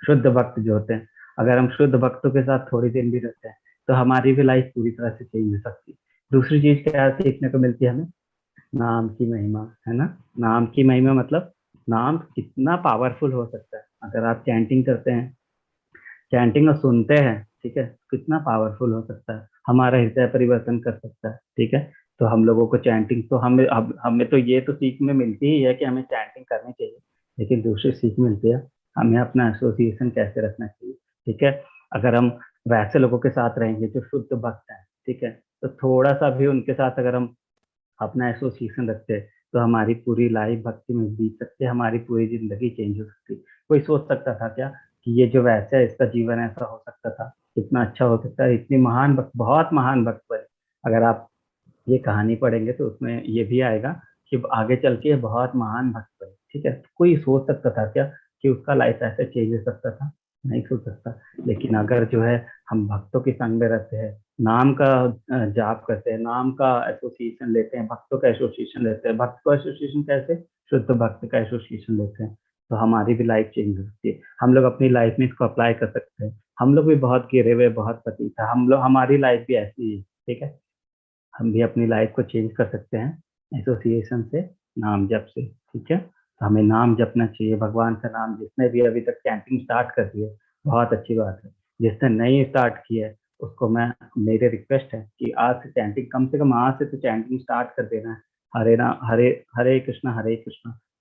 शुद्ध भक्त जो होते हैं, अगर हम शुद्ध भक्तों के साथ थोड़ी देर भी रहते हैं तो हमारी भी लाइफ पूरी तरह से चेंज हो सकती है। दूसरी चीज क्या सीखने को मिलती है हमें? नाम की महिमा, है ना। नाम की महिमा मतलब नाम कितना पावरफुल हो सकता है। अगर आप चैंटिंग करते हैं, चैंटिंग और सुनते हैं, ठीक है, कितना पावरफुल हो सकता है, हमारा हृदय परिवर्तन कर सकता है, ठीक है। तो हम लोगों को चैंटिंग तो हमें तो ये तो सीख में मिलती ही है कि हमें चैंटिंग करनी चाहिए, लेकिन दूसरी सीख मिलती है हमें अपना एसोसिएशन कैसे रखना चाहिए, ठीक है। अगर हम वैसे लोगों के साथ रहेंगे जो शुद्ध भक्त हैं, ठीक है, तो थोड़ा सा भी उनके साथ अगर हम अपना एसोसिएशन रखते हैं तो हमारी पूरी लाइफ भक्ति में बीत सकती है, हमारी पूरी जिंदगी चेंज हो सकती है। कोई सोच सकता था क्या कि ये जो वैसे है इसका जीवन ऐसा हो सकता था, कितना अच्छा हो सकता है, इतनी महान भक्त, बहुत महान भक्त बने। अगर आप ये कहानी पढ़ेंगे तो उसमें ये भी आएगा कि आगे चल के बहुत महान भक्त बने, ठीक है। कोई सोच सकता था क्या कि उसका लाइफ ऐसे चेंज हो सकता था? नहीं सोच सकता। लेकिन अगर जो है हम भक्तों के संग में रहते हैं, नाम का जाप करते हैं, नाम का एसोसिएशन लेते हैं, भक्तों का एसोसिएशन लेते हैं, भक्त का एसोसिएशन कैसे? शुद्ध भक्त का एसोसिएशन लेते हैं, तो हमारी भी लाइफ चेंज हो सकती है। हम लोग अपनी लाइफ में इसको अप्लाई कर सकते हैं। हम लोग भी बहुत गिरे हुए, बहुत पतित है, हम लोग, हमारी लाइफ भी ऐसी है, ठीक है। हम भी अपनी लाइफ को चेंज कर सकते हैं एसोसिएशन से, नाम जप से, ठीक है। तो हमें नाम जपना चाहिए, भगवान का नाम। जिसने भी अभी तक चैंटिंग स्टार्ट कर दी है, बहुत अच्छी बात है। जिसने नहीं स्टार्ट की है उसको मैं, मेरे रिक्वेस्ट है कि आज से चैंटिंग, कम से कम आज से तो चैंटिंग स्टार्ट कर देना है। हरे राम, हरे कृष्णा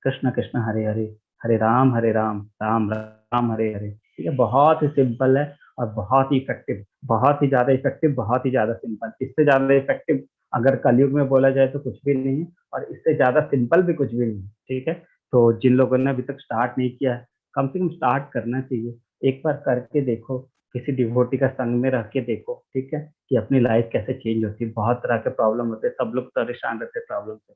कृष्ण कृष्ण हरे हरे, हरे राम राम राम हरे हरे, ठीक है। बहुत ही सिंपल है और बहुत ही इफेक्टिव, बहुत ही ज्यादा इफेक्टिव, बहुत ही ज्यादा सिंपल। इससे ज्यादा इफेक्टिव अगर कलयुग में बोला जाए तो कुछ भी नहीं है, और इससे ज्यादा सिंपल भी कुछ भी नहीं है। ठीक है, तो जिन लोगों ने अभी तक स्टार्ट नहीं किया है, कम से कम स्टार्ट करना चाहिए। एक बार करके देखो, किसी डिवोटी का संग में रह के देखो, ठीक है, कि अपनी लाइफ कैसे चेंज होती है। बहुत तरह के प्रॉब्लम होते हैं, सब लोग परेशान रहते हैं प्रॉब्लम से,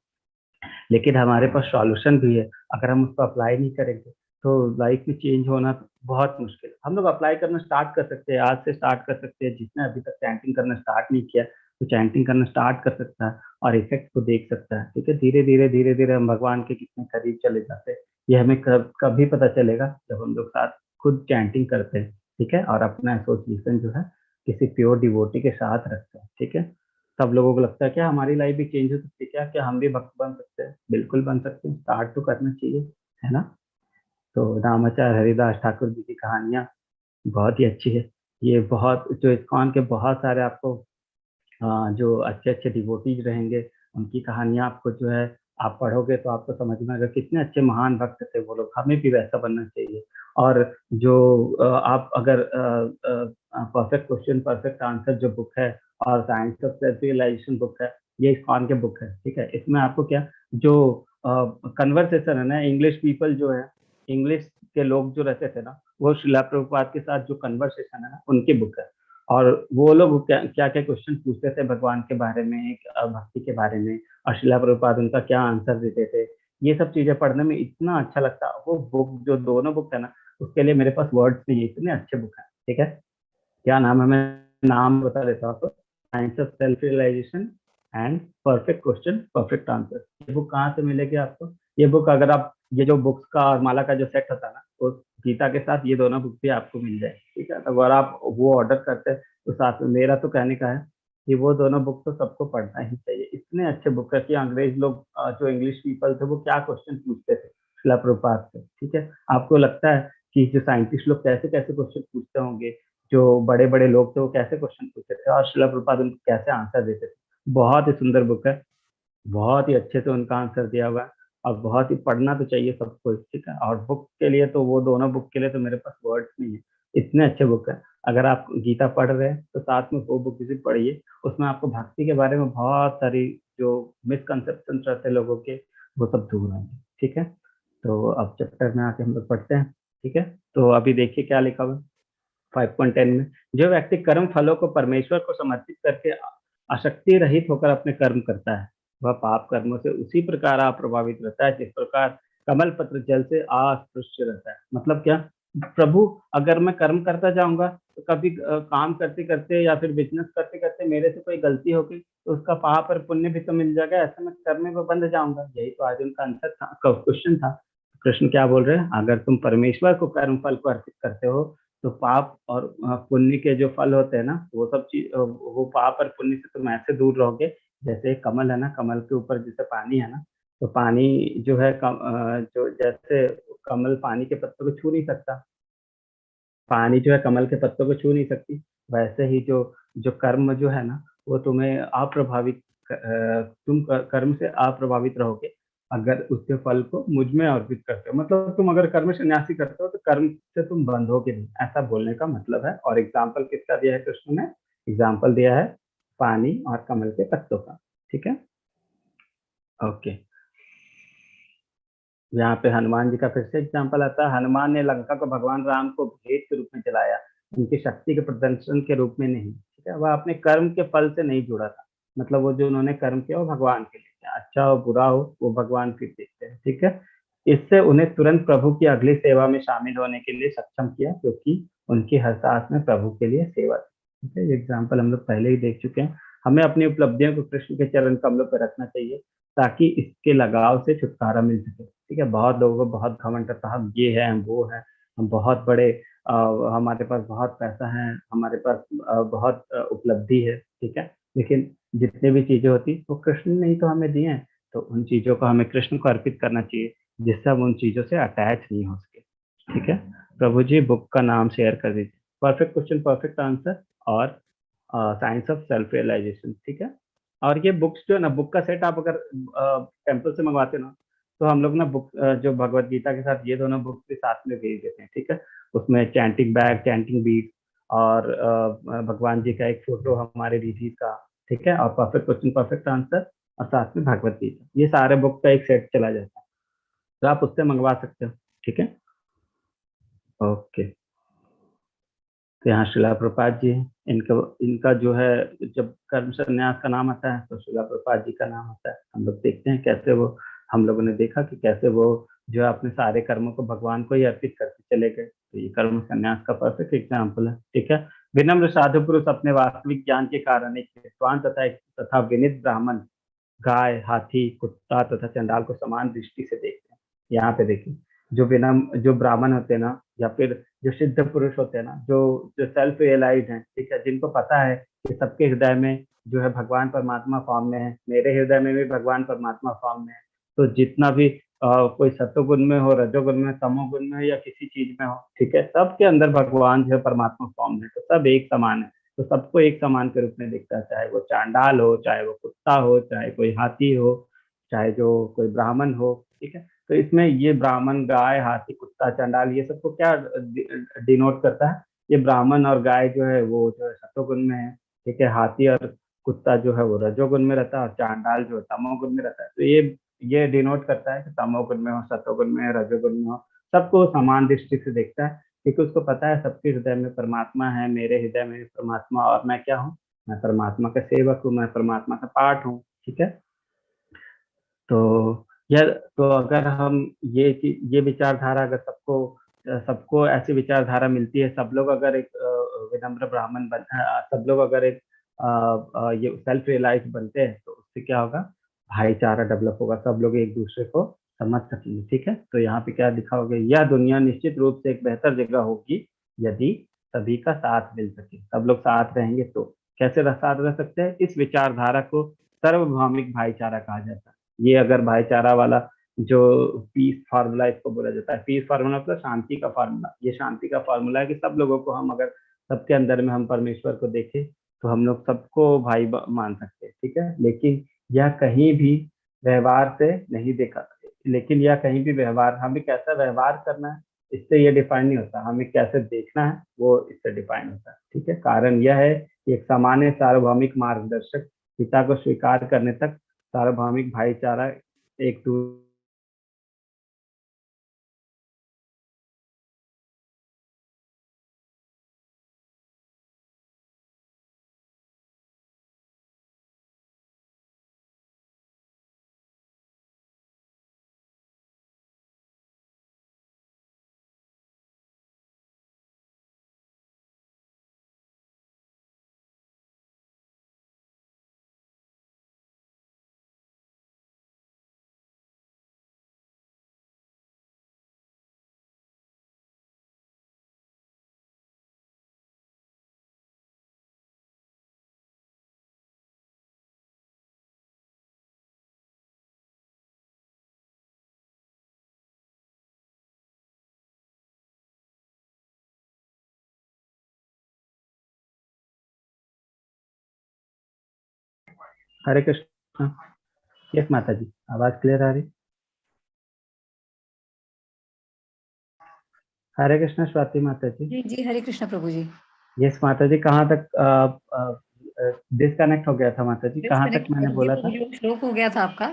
लेकिन हमारे पास सॉल्यूशन भी है। अगर हम उसको अप्लाई नहीं करेंगे तो लाइफ में चेंज होना बहुत मुश्किल है। हम लोग अप्लाई करना स्टार्ट कर सकते हैं, आज से स्टार्ट कर सकते हैं। जिसने अभी तक चैंटिंग करना स्टार्ट नहीं किया तो चैंटिंग करना स्टार्ट कर सकता है और इफेक्ट को देख सकता है। ठीक है, धीरे धीरे हम भगवान के कितने करीब चले जाते हैं, ये हमें कभी पता चलेगा जब हम लोग साथ खुद चैंटिंग करते हैं। ठीक है, और अपना एसोसिएशन जो है किसी प्योर डिवोटी के साथ रखते हैं। ठीक है, सब लोगों को लगता है क्या हमारी लाइफ भी चेंज हो सकती है, क्या हम भी भक्त बन सकते हैं? बिल्कुल बन सकते हैं, स्टार्ट तो करना चाहिए, है ना। तो रामाचार्य हरिदास ठाकुर जी की कहानियां बहुत ही अच्छी है। ये बहुत जो इस्कॉन के बहुत सारे आपको जो अच्छे अच्छे डिवोटीज रहेंगे, उनकी कहानियां आपको जो है आप पढ़ोगे तो आपको समझ में आएगा कितने अच्छे महान भक्त थे वो लोग। हमें भी वैसा बनना चाहिए। और जो आप अगर परफेक्ट क्वेश्चन परफेक्ट आंसर जो बुक है और science of self realisation book है, ये इस्कॉन के बुक है। ठीक है, इसमें आपको क्या जो कन्वर्सेशन है ना, इंग्लिश पीपल जो है, इंग्लिश के लोग जो रहते थे ना, वो श्रीला प्रभुपाद के साथ जो कन्वर्सेशन है ना, उनकी बुक है। और वो लोग क्या क्या क्वेश्चन पूछते थे भगवान के बारे में, भक्ति के बारे में, और श्रीला प्रभुपाद उनका क्या आंसर देते थे। ये सब चीजें पढ़ने में इतना अच्छा लगता। वो बुक जो दोनों बुक है ना, उसके लिए मेरे पास वर्ड्स नहीं है, इतने अच्छे बुक है। ठीक है, क्या नाम है, मैं नाम बता देता हूँ आपको, science of self realisation and perfect question perfect answer. ये बुक कहाँ से मिलेगी आपको? ये बुक अगर आप ये जो बुक्स का और माला का जो सेट होता है ना, वो गीता के साथ ये दोनों बुक भी आपको मिल जाए। ठीक है, तो अगर आप वो ऑर्डर करते हैं तो साथ में मेरा तो कहने का है कि वो दोनों बुक तो सबको पढ़ना ही चाहिए। इतने अच्छे बुक है कि अंग्रेज लोग जो इंग्लिश पीपल थे वो क्या क्वेश्चन पूछते थे श्रीला प्रभुपाद से। ठीक है, आपको लगता है कि जो साइंटिस्ट लोग कैसे कैसे क्वेश्चन पूछते होंगे, जो बड़े बड़े लोग थे वो कैसे क्वेश्चन पूछते थे और श्रीला प्रभुपाद उनको कैसे आंसर देते थे। बहुत ही सुंदर बुक है, बहुत ही अच्छे से उनका आंसर दिया हुआ है, और बहुत ही पढ़ना तो चाहिए सबको। ठीक है, और बुक के लिए तो वो दोनों बुक के लिए तो मेरे पास वर्ड्स नहीं है, इतने अच्छे बुक है। अगर आप गीता पढ़ रहे हैं तो साथ में वो बुक भी पढ़िए, उसमें आपको भक्ति के बारे में बहुत सारी जो मिसकंसेप्शन रहते हैं लोगों के, वो सब दूर होंगे। ठीक है, तो अब चैप्टर में आके हम लोग पढ़ते हैं। ठीक है, तो अभी देखिए क्या लिखा हुआ है 5.10 में। जो व्यक्ति कर्म फलों को परमेश्वर को समर्पित करके आसक्ति रहित होकर अपने कर्म करता है, वह पाप कर्मों से उसी प्रकार अप्रभावित रहता है जिस प्रकार कमल पत्र जल से अस्पृश्य रहता है। मतलब क्या, प्रभु अगर मैं कर्म करता जाऊंगा तो कभी काम करते करते या फिर बिजनेस करते करते मेरे से कोई गलती होगी तो उसका पाप और पुण्य भी तो मिल जाएगा, ऐसे में कर्म में बंध जाऊंगा। यही तो आज उनका आंसर था, क्वेश्चन था। कृष्ण क्या बोल रहे हैं, अगर तुम परमेश्वर को कर्म फल को अर्पित करते हो तो पाप और पुण्य के जो फल होते हैं ना, वो सब चीज, वो पाप और पुण्य से तुम ऐसे दूर रहोगे जैसे कमल है ना, कमल के ऊपर जैसे पानी है ना, तो पानी जो है जो जैसे कमल पानी के पत्तों को छू नहीं सकता, पानी जो है कमल के पत्तों को छू नहीं सकती, वैसे ही जो जो कर्म जो है ना, वो तुम्हें अप्रभावित तुम कर्म से अप्रभावित रहोगे अगर उसके फल को मुझ में अर्पित करते हो। मतलब तुम अगर कर्म संन्यासी करते हो तो कर्म से तुम बंधोगे नहीं, ऐसा बोलने का मतलब है। और एग्जाम्पल किसका दिया है कृष्ण ने? एग्जाम्पल दिया है पानी और कमल के पत्तों का। ठीक है, ओके। यहाँ पे हनुमान जी का फिर से एग्जाम्पल आता है। हनुमान ने लंका को भगवान राम को भेद के रूप में चलाया, उनकी शक्ति के प्रदर्शन के रूप में नहीं। ठीक है, वह अपने कर्म के फल से नहीं जुड़ा था। मतलब वो जो उन्होंने कर्म किया वो भगवान के लिए किया, अच्छा हो बुरा हो वो भगवान फिर देखते हैं। ठीक है, इससे उन्हें तुरंत प्रभु की अगली सेवा में शामिल होने के लिए सक्षम किया, क्योंकि उनकी हर सांस में प्रभु के लिए सेवा थी। ठीक है, ये एग्जाम्पल हम लोग पहले ही देख चुके हैं। हमें अपनी उपलब्धियों को कृष्ण के चरण कमलों पर रखना चाहिए ताकि इसके लगाव से छुटकारा मिल सके। ठीक है, बहुत लोगों को बहुत घमंड रहता है, हम ये है हम वो है, हम बहुत बड़े, हमारे पास बहुत पैसा है, हमारे पास बहुत उपलब्धि है। ठीक है, लेकिन जितनी भी चीजें होती वो कृष्ण ने ही तो हमें दी हैं, तो उन चीजों को हमें कृष्ण को अर्पित करना चाहिए जिससे हम उन चीजों से अटैच नहीं हो सके। ठीक है, प्रभु जी बुक का नाम शेयर कर दीजिए, परफेक्ट क्वेश्चन परफेक्ट आंसर और साइंस ऑफ सेल्फ रियलाइजेशन। ठीक है, और ये बुक्स जो है ना, बुक का सेट आप अगर टेम्पल से मंगवाते हो ना, तो हम लोग ना बुक जो भगवत गीता के साथ ये दोनों बुक्स भी साथ में भेज देते हैं। ठीक है, उसमें चैंटिंग बैग, चैंटिंग बीट और भगवान जी का एक फोटो हमारे रिधि का, ठीक है, और परफेक्ट क्वेश्चन परफेक्ट आंसर, और साथ में भगवत गीता, ये सारे बुक का एक सेट चला जाता है, तो आप उससे मंगवा सकते हो। ठीक है, ओके। तो यहाँ शिला प्रपात जी हैं, इनका इनका जो है जब कर्म संन्यास का नाम आता है तो शिला प्रपात जी का नाम आता है। हम लोग देखते हैं कैसे वो, हम लोगों ने देखा कि कैसे वो जो है अपने सारे कर्मों को भगवान को ही अर्पित करके चले गए। तो ये कर्म संन्यास का परफेक्ट एग्जाम्पल है। ठीक है, विनम्र साधु पुरुष अपने वास्तविक ज्ञान के कारण एक विद्वान तथा विनित ब्राह्मण गाय, हाथी, कुत्ता तथा चंडाल को समान दृष्टि से देखते हैं। यहाँ पे देखिए, जो ब्राह्मण होते हैं ना, या फिर जो सिद्ध पुरुष होते हैं ना, जो जो सेल्फ रियलाइज हैं, ठीक है, जिनको पता है कि सबके हृदय में जो है भगवान परमात्मा फॉर्म में है, मेरे हृदय में भी भगवान परमात्मा फॉर्म में है, तो जितना भी कोई सत्वगुण में हो, रजोगुण में, तमोगुण में हो, या किसी चीज में हो, ठीक है, सबके अंदर भगवान जो है परमात्मा फॉर्म में, तो सब एक समान है। तो सबको एक समान के रूप में दिखता है, चाहे वो चांडाल हो, चाहे वो कुत्ता हो, चाहे कोई हाथी हो, चाहे जो कोई ब्राह्मण हो। ठीक है, तो इसमें ये ब्राह्मण, गाय, हाथी, कुत्ता, चांडाल, ये सबको क्या डिनोट करता है? ये ब्राह्मण और गाय जो है वो जो है सत्वगुण में है, ठीक है, हाथी और कुत्ता जो है वो रजोगुण में रहता है, और चांडाल जो है तमोगुण में रहता है। तो ये डिनोट करता है कि तमोगुण में हो, सत्वगुण में, रजोगुण में हो, सबको समान दृष्टि से देखता है, क्योंकि उसको पता है सबके हृदय में परमात्मा है, मेरे हृदय में भी परमात्मा, और मैं क्या हूँ? मैं परमात्मा का सेवक हूँ, मैं परमात्मा का पार्ट हूँ। ठीक है, तो यह, तो अगर हम ये विचारधारा अगर सबको ऐसी विचारधारा मिलती है, सब लोग अगर एक विनम्र ब्राह्मण सब लोग अगर एक ये सेल्फ रियलाइज बनते हैं, तो उससे क्या होगा? भाईचारा डेवलप होगा, सब लोग एक दूसरे को समझ सकेंगे। ठीक है, तो यहाँ पे क्या लिखा होगा? यह दुनिया निश्चित रूप से एक बेहतर जगह होगी यदि सभी का साथ मिल सके। सब लोग साथ रहेंगे तो कैसे साथ रह सकते हैं? इस विचारधारा को सार्वभौमिक भाईचारा कहा जाता है। ये अगर भाईचारा वाला जो पीस फार्मूला इसको बोला जाता है, पीस फार्मूला मतलब शांति का फार्मूला। ये शांति का फार्मूला है कि सब लोगों को हम अगर सबके अंदर में हम परमेश्वर को देखें तो हम लोग सबको भाई मान सकते हैं। ठीक है, लेकिन यह कहीं भी व्यवहार से नहीं देखा, लेकिन यह कहीं भी व्यवहार, हमें कैसा व्यवहार करना है इससे ये डिफाइन नहीं होता, हमें कैसे देखना है वो इससे डिफाइन होता है। ठीक है, कारण यह है कि एक सामान्य सार्वभौमिक मार्गदर्शक पिता को स्वीकार करने तक सार्वभौमिक भाईचारा एक हरे कृष्ण। यस माता जी, आवाज क्लियर आ रही? हरे कृष्ण स्वाति माता जी। जी जी, हरे कृष्ण प्रभु जी। यस माता जी, कहाँ तक डिस्कनेक्ट हो गया था माता जी? कहाँ तक मैंने बोला था? श्लोक हो गया था आपका,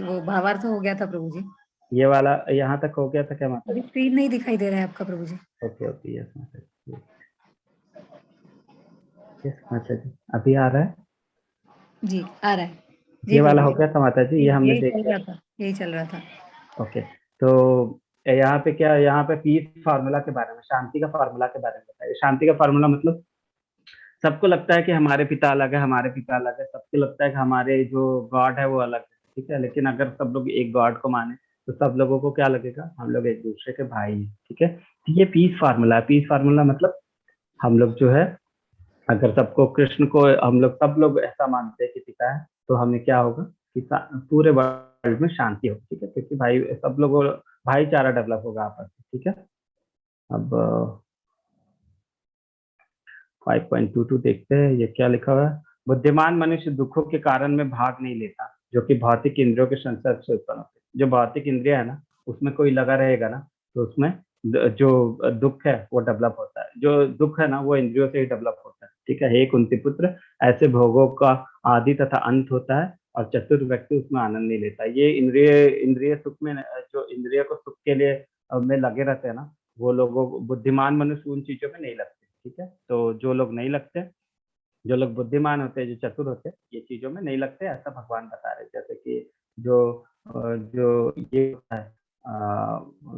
वो भावार्थ हो गया था प्रभु जी। ये वाला यहाँ तक हो गया था क्या माता जी? स्क्रीन नहीं दिखाई दे रहा है आपका प्रभु जी। ओके ओके, यस माता जी, यस माता जी, अभी आ रहा है? जी आ रहा है। ये वाला हो गया था माता जी, ये हमने यही देख चल रहा था, यही चल रहा था। ओके, तो यहाँ पे क्या, यहाँ पे पीस फार्मूला के बारे में, शांति का फार्मूला के बारे में बताइए। शांति का फार्मूला मतलब सबको लगता है कि हमारे पिता अलग है, हमारे पिता अलग है, सबको लगता है कि हमारे जो गॉड है वो अलग है। ठीक है, लेकिन अगर सब लोग एक गॉड को माने तो सब लोगों को क्या लगेगा? हम लोग एक दूसरे के भाई हैं। ठीक है, तो ये पीस फार्मूला है। पीस फार्मूला मतलब हम लोग जो है, अगर सबको, कृष्ण को हम लोग, सब लोग ऐसा मानते हैं कि पिता है, तो हमें क्या होगा कि पूरे वर्ल्ड में शांति होगी। ठीक है, क्योंकि भाई सब लोगों भाईचारा डेवलप होगा आपस में। ठीक है, अब 5.22 देखते हैं, ये क्या लिखा हुआ है? बुद्धिमान मनुष्य दुखों के कारण में भाग नहीं लेता, जो कि भौतिक इंद्रियों के संसर्ग से उत्पन्न होते हैं। जो भौतिक इंद्रिया है ना, उसमें कोई लगा रहेगा ना, तो उसमें जो दुख है वो डेवलप होता है। जो दुख है ना वो इंद्रियों से ही डेवलप होता है। ठीक है। हे कुंती पुत्र, ऐसे भोगों का आदि तथा अंत होता है और चतुर व्यक्ति उसमें आनंद नहीं लेता। ये इंद्रिय सुख में, जो इंद्रिय को सुख के लिए में लगे रहते हैं ना, वो लोगों, बुद्धिमान मनुष्य उन चीजों में नहीं लगते, ठीक है। तो जो लोग नहीं लगते, जो लोग बुद्धिमान होते हैं, जो चतुर होते हैं, ये चीजों में नहीं लगते, ऐसा भगवान बता रहे। जैसे कि जो ये होता है,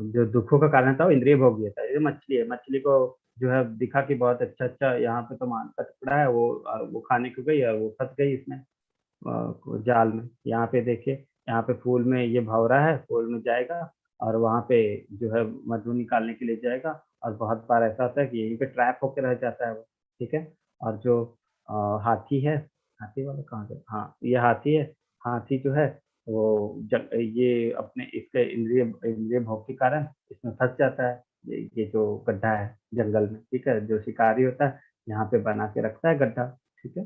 जो दुखों का कारण था वो इंद्रिय भोग होता है। ये मछली है, मछली को जो है दिखा कि बहुत अच्छा यहाँ पे तो मान का टुकड़ा है, वो खाने को गई और वो फंस गई इसमें जाल में। यहाँ पे देखिए, यहाँ पे फूल में ये भंवरा है, फूल में जाएगा और वहां पे जो है मधु निकालने के लिए जाएगा, और बहुत बार ऐसा होता है कि यहीं पे ट्रैप होकर रह जाता है वो, ठीक है। और जो हाथी है, हाथी वाला कहाँ गया, हाँ ये हाथी है। हाथी जो है वो ये अपने इसके इंद्रिय भोग के कारण इसमें फंस जाता है। ये जो गड्ढा है जंगल में, ठीक है, जो शिकारी होता है यहाँ पे बना के रखता है गड्ढा, ठीक है।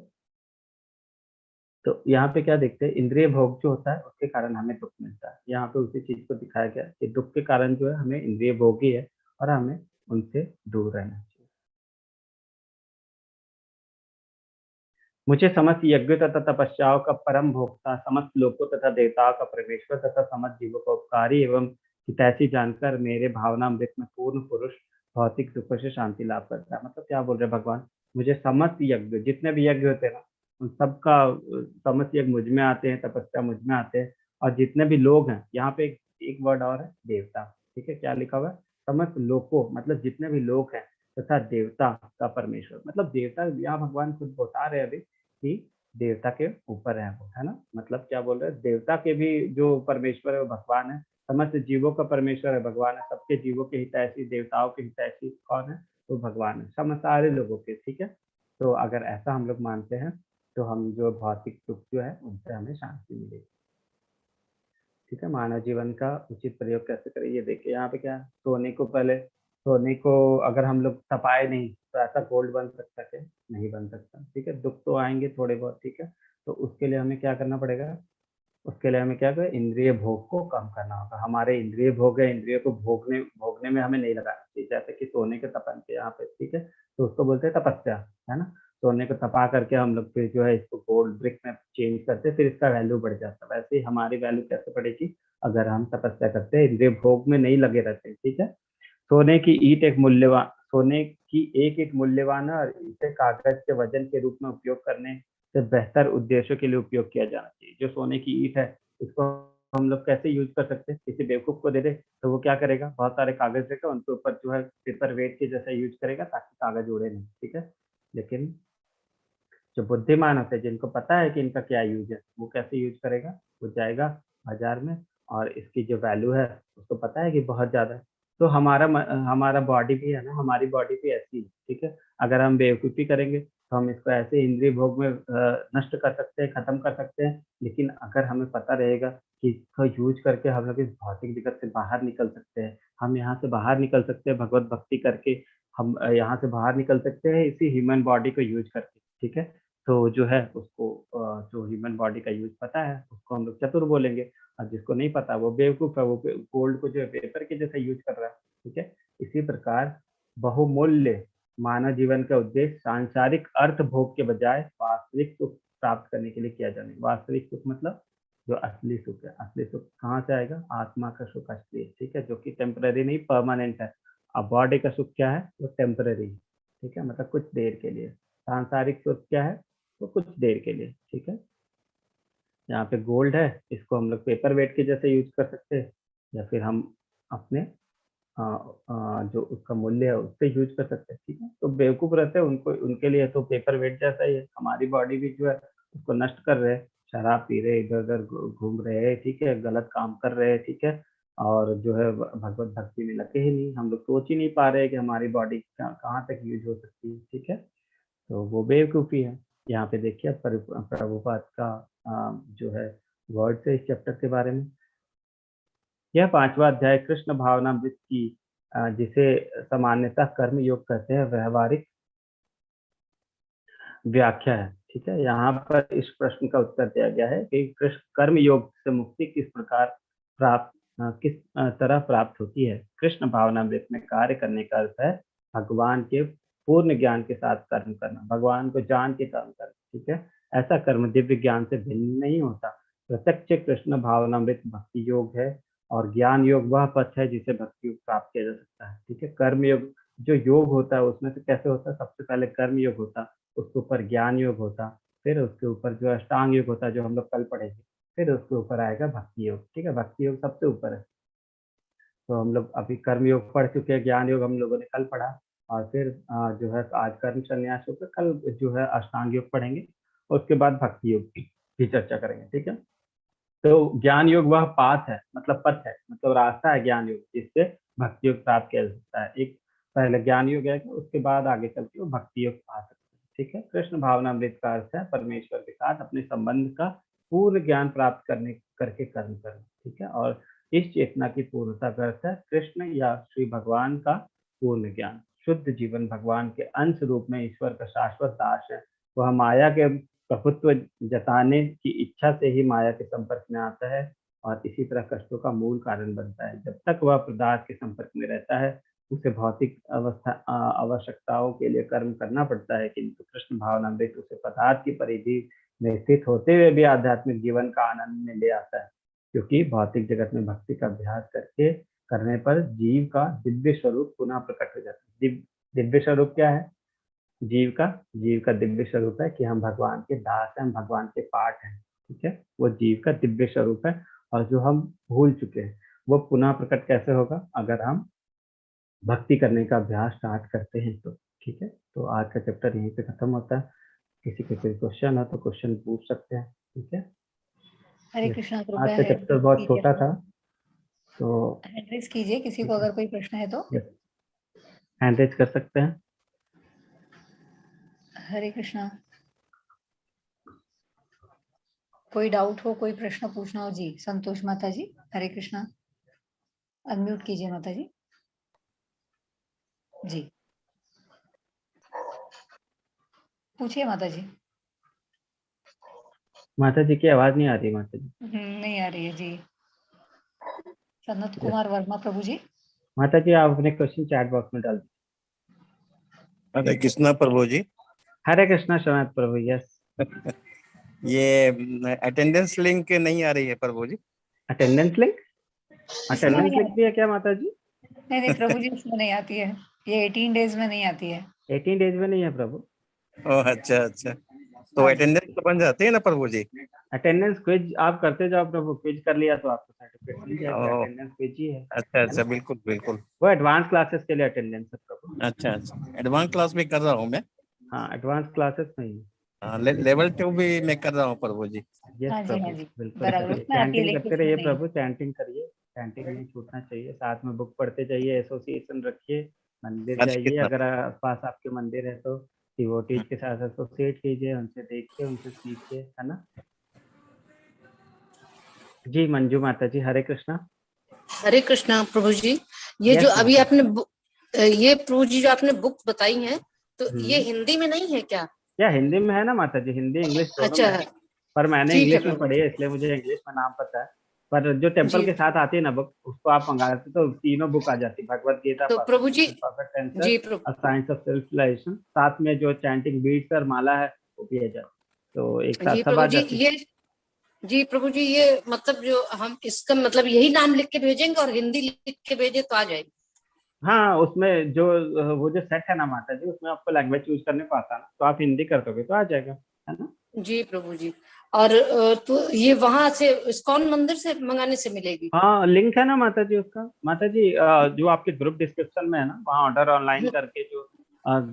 तो यहाँ पे क्या देखते हैं, इंद्रिय भोग जो होता है उसके कारण हमें दुख मिलता है। यहाँ पे उसी चीज को दिखाया गया कि दुख के कारण जो है हमें इंद्रिय भोग ही है और हमें उनसे दूर रहना चाहिए। मुझे समस्त यज्ञ तथा तपस्याओं का परम भोक्ता, समस्त लोकों तथा देवताओं का परमेश्वर तथा समस्त जीवों का उपकारी एवं हितैषी जानकर मेरे भावनामृत में पूर्ण पुरुष भौतिक सुखों से शांति लाभ करता है। मतलब क्या बोल रहे भगवान, मुझे समस्त यज्ञ, जितने भी यज्ञ होते हैं ना, उन सबका समस्त यज्ञ मुझ में आते हैं, तपस्या मुझ में आते हैं। और जितने भी लोग हैं, यहाँ पे एक वर्ड और है, देवता, ठीक है। क्या लिखा हुआ है, समस्त लोगों, मतलब जितने भी लोग हैं, तथा देवता का परमेश्वर, मतलब देवता, यहाँ भगवान खुद बता रहे हैं अभी कि देवता के ऊपर है वो, है ना। मतलब क्या बोल रहे हैं, देवता के भी जो परमेश्वर है वो भगवान है, समस्त जीवों का परमेश्वर है भगवान है, सबके जीवों के हितैषी, देवताओं के हितैषी कौन है, तो भगवान है, समस्त सारे लोगों के, ठीक है। तो अगर ऐसा हम लोग मानते हैं तो हम जो भौतिक सुख जो है उनसे हमें शांति मिलेगी, ठीक है। मानव जीवन का उचित प्रयोग कैसे करें, ये देखिए यहाँ पे क्या है, सोने को अगर हम लोग तपाए नहीं तो ऐसा गोल्ड बन सकता है, नहीं बन सकता, ठीक है। दुख तो आएंगे थोड़े बहुत, ठीक है। तो उसके लिए हमें क्या करना पड़ेगा, उसके लिए हमें क्या करें, इंद्रिय भोग को कम करना होगा। हमारे इंद्रिय भोग है, इंद्रियों को भोगने में हमें नहीं लगाना चाहिए। जैसे कि सोने के तपन के यहाँ पे, ठीक है, तो उसको बोलते हैं तपस्या, है ना। सोने को तपा करके हम लोग फिर जो है इसको गोल्ड ब्रिक में चेंज करते, फिर इसका वैल्यू बढ़ जाता है। वैसे ही हमारी वैल्यू कैसे बढ़ेगी, अगर हम तपस्या करते हैं, इंद्रिय भोग में नहीं लगे रहते, ठीक है। सोने की एक मूल्यवान है और इसे कागज के वजन के रूप में उपयोग करने से बेहतर उद्देश्यों के लिए उपयोग किया जाना चाहिए। जो सोने की ईंट है, इसको हम लोग कैसे यूज कर सकते हैं, किसी बेवकूफ को दे दे तो वो क्या करेगा, बहुत सारे कागज देगा, उनके ऊपर जो है पेपर वेट के जैसा यूज करेगा ताकि कागज उड़े नहीं, ठीक है। लेकिन जो बुद्धिमान होते हैं, जिनको पता है कि इनका क्या यूज है, वो कैसे यूज करेगा, वो जाएगा बाजार में और इसकी जो वैल्यू है उसको पता है कि बहुत ज्यादा है। तो हमारा बॉडी भी है ना, हमारी बॉडी भी ऐसी है, ठीक है। अगर हम बेवकूफ़ी करेंगे तो हम इसको ऐसे इंद्रिय भोग में नष्ट कर सकते हैं, खत्म कर सकते हैं। लेकिन अगर हमें पता रहेगा कि इसको यूज करके हम लोग इस भौतिक जगत से बाहर निकल सकते हैं, हम यहाँ से बाहर निकल सकते हैं भगवत भक्ति करके, हम यहाँ से बाहर निकल सकते हैं इसी ह्यूमन बॉडी को यूज करके, ठीक है। तो जो है उसको जो ह्यूमन बॉडी का यूज पता है उसको हम लोग चतुर बोलेंगे, और जिसको नहीं पता वो बेवकूफ है, वो गोल्ड को जो है पेपर के जैसा यूज कर रहा है, ठीक है। इसी प्रकार बहुमूल्य मानव जीवन का उद्देश्य सांसारिक अर्थ भोग के बजाय वास्तविक सुख प्राप्त करने के लिए किया जाने। वास्तविक सुख मतलब जो असली सुख है, असली सुख कहाँ से आएगा, आत्मा का सुख असली है, ठीक है, जो कि टेम्पररी नहीं परमानेंट है। अब बॉडी का सुख क्या है, वो टेम्पररी, ठीक है, मतलब कुछ देर के लिए। सांसारिक सुख क्या है, वो कुछ देर के लिए, ठीक है। यहाँ पे गोल्ड है, इसको हम लोग पेपर वेट के जैसे यूज कर सकते हैं, या फिर हम अपने जो उसका मूल्य है उससे यूज कर सकते हैं, ठीक है। तो बेवकूफ रहते हैं उनको, उनके लिए तो पेपर वेट जैसा ही है। हमारी बॉडी भी जो है उसको नष्ट कर रहे हैं, शराब पी रहे, इधर उधर घूम रहे हैं, ठीक है, गलत काम कर रहे हैं, ठीक है। और जो है भगवत भक्ति में लगे ही नहीं, हम लोग सोच ही नहीं पा रहे कि हमारी बॉडी कहाँ तक यूज हो सकती है, ठीक है। तो वो बेवकूफ़ी है। यहाँ पे देखिए प्रभुपाद का जो है वर्ड है इस चैप्टर के बारे में। यह 5वां अध्याय कृष्ण भावनामृत की जिसे सामान्यतः कर्म योग कहते हैं, व्यवहारिक व्याख्या है, ठीक है। यहाँ पर इस प्रश्न का उत्तर दिया गया है कि कृष्ण कर्म योग से मुक्ति किस तरह प्राप्त होती है। कृष्ण भावनामृत में कार्य करने का अर्थ है भगवान के पूर्ण ज्ञान के साथ कर्म करना, भगवान को जान के कर्म करना, ठीक है। ऐसा कर्म दिव्य ज्ञान से भिन्न नहीं होता। प्रत्यक्ष कृष्ण भावनामृत भक्ति योग है और ज्ञान योग वह पथ है जिसे भक्ति योग प्राप्त किया जा सकता है, ठीक है। कर्म योग जो योग होता है उसमें से कैसे होता है, सबसे पहले कर्म योग होता, उसके ऊपर ज्ञान योग होता, फिर उसके ऊपर जो अष्टांग योग होता है जो हम लोग कल पढ़ेंगे, फिर उसके ऊपर आएगा भक्ति योग, ठीक है। भक्ति योग सबसे ऊपर है। तो हम लोग अभी कर्म योग पढ़ चुके हैं, ज्ञान योग हम लोगों ने कल पढ़ा, और फिर जो है आज कर्म संन्यास योग, कल जो है अष्टांग योग पढ़ेंगे, उसके बाद भक्ति योग की चर्चा करेंगे, ठीक है। तो ज्ञान योग वह पाथ है, मतलब पथ है, मतलब रास्ता है ज्ञान योग, जिससे भक्ति योग प्राप्त किया जा सकता है। एक पहले ज्ञान योग है, उसके बाद आगे चल के वो भक्ति योग आ सकता है, ठीक है। कृष्ण भावनामृत का अर्थ है परमेश्वर के साथ अपने संबंध का पूर्ण ज्ञान प्राप्त करके कर्म करना, ठीक है। और इस चेतना की पूर्णता का अर्थ है कृष्ण या श्री भगवान का पूर्ण ज्ञान। शुद्ध जीवन भगवान के अंश रूप में ईश्वर का शाश्वत दास है। वह माया के प्रभुत्व जताने की इच्छा से ही माया के संपर्क में आता है और इसी तरह कष्टों का मूल कारण बनता है। जब तक वह पदार्थ के संपर्क में रहता है उसे भौतिक आवश्यकताओं के लिए कर्म करना पड़ता है, किंतु कृष्ण भावनामृत उसे पदार्थ की परिधि में स्थित होते हुए भी आध्यात्मिक जीवन का आनंद में ले आता है, क्योंकि भौतिक जगत में भक्ति का अभ्यास करने पर जीव का दिव्य स्वरूप पुनः प्रकट हो जाता है। दिव्य स्वरूप क्या है? जीव का दिव्य स्वरूप है कि हम भगवान के दास हैं, हम भगवान के पाठ हैं, ठीक है। वो जीव का दिव्य स्वरूप है और जो हम भूल चुके हैं वो पुनः प्रकट कैसे होगा? अगर हम भक्ति करने का अभ्यास स्टार्ट करते हैं तो, ठीक है। तो आज का चैप्टर यहीं पे खत्म होता है। किसी के कोई क्वेश्चन हो तो क्वेश्चन पूछ सकते हैं, ठीक है। हरे कृष्णा। आज का चैप्टर बहुत छोटा था, तो हैंड रेज कीजिए किसी को अगर कोई प्रश्न है तो। हैंड रेज कर सकते हैं। हरे कृष्णा। कोई डाउट हो, कोई प्रश्न पूछना हो? जी संतोष माता जी, हरे कृष्णा। अनम्यूट कीजिए माता जी। जी पूछिए माता जी। माता जी की आवाज नहीं आ रही माता जी। नहीं आ रही है जी। सनत कुमार वर्मा प्रभु जी। माता जी आप अपने क्वेश्चन चैट बॉक्स में डाल दीजिए। हरे कृष्णा प्रभु जी। हरे कृष्णा सनत प्रभु। यस ये अटेंडेंस लिंक नहीं आ रही है प्रभु जी। अटेंडेंस लिंक भी है क्या माता जी? नहीं प्रभु जी उसमें नहीं आती है, ये 18 डेज में नहीं आती है। 18 डेज में नहीं है प्रभु। ओह अच्छा, तो अटेंडेंस तो बन जाती है ना प्रभु जी? अटेंडेंस क्विज आप करते जाओ प्रभु, क्विज कर लिया तो आपको सर्टिफिकेट मिल जाएगा। अटेंडेंस क्विज ही है। अच्छा बिल्कुल। वो एडवांस क्लासेस के लिए अटेंडेंस है प्रभु। अच्छा एडवांस क्लास भी कर रहा हूँ मैं। हाँ एडवांस क्लासेस में ही। लेवल 2 भी मैं कर रहा हूँ प्रभु जी। यस प्रभु बिल्कुल करिए, चैंटिंग करते रहिए प्रभु, चैंटिंग करिए, चैंटिंग नहीं छूटना चाहिए। साथ में बुक पढ़ते जाइए, एसोसिएशन रखिए, मंदिर जाइए, अगर पास आपके मंदिर है तो डिवोटीज के साथ एसोसिएट कीजिए, उनसे देखिए, उनसे सीखिए, है ना। जी मंजू माता जी, हरे कृष्णा। हरे कृष्णा प्रभु जी। ये जो अभी आपने ये प्रभु जी जो आपने बुक बताई हैं तो ये हिंदी में नहीं है क्या? या हिंदी में है ना माता जी, हिंदी इंग्लिश दोनों में है। पर मैंने इंग्लिश में पढ़ी है इसलिए मुझे इंग्लिश में नाम पता है। पर जो टेम्पल के साथ आती है ना बुक, उसको आप मंगाते तो तीनों बुक आ जाती, भगवत गीता, तो प्रभु जी परफेक्ट आंसर और साइंस ऑफ सेल्फ रियलाइजेशन, साथ में जो चैंटिंग बीट्स और माला है वो भी आ जाती, तो एक साथ सब आ जाती। जी प्रभु जी, ये मतलब जो हम इसका मतलब यही नाम लिख के भेजेंगे और हिंदी लिख के भेजे तो आ जाएगी? हाँ उसमें जो वो जो सेट है ना माता जी, उसमें आपको लैंग्वेज चूज करने को आता ना, तो आप हिंदी कर दोगे तो आ जाएगा, है ना। जी प्रभु जी। और तो ये वहां से इस्कॉन मंदिर से मंगाने से मिलेगी? हाँ लिंक है ना माता जी उसका। माता जी जो आपके ग्रुप डिस्क्रिप्शन में है ना, वहाँ ऑर्डर ऑनलाइन करके जो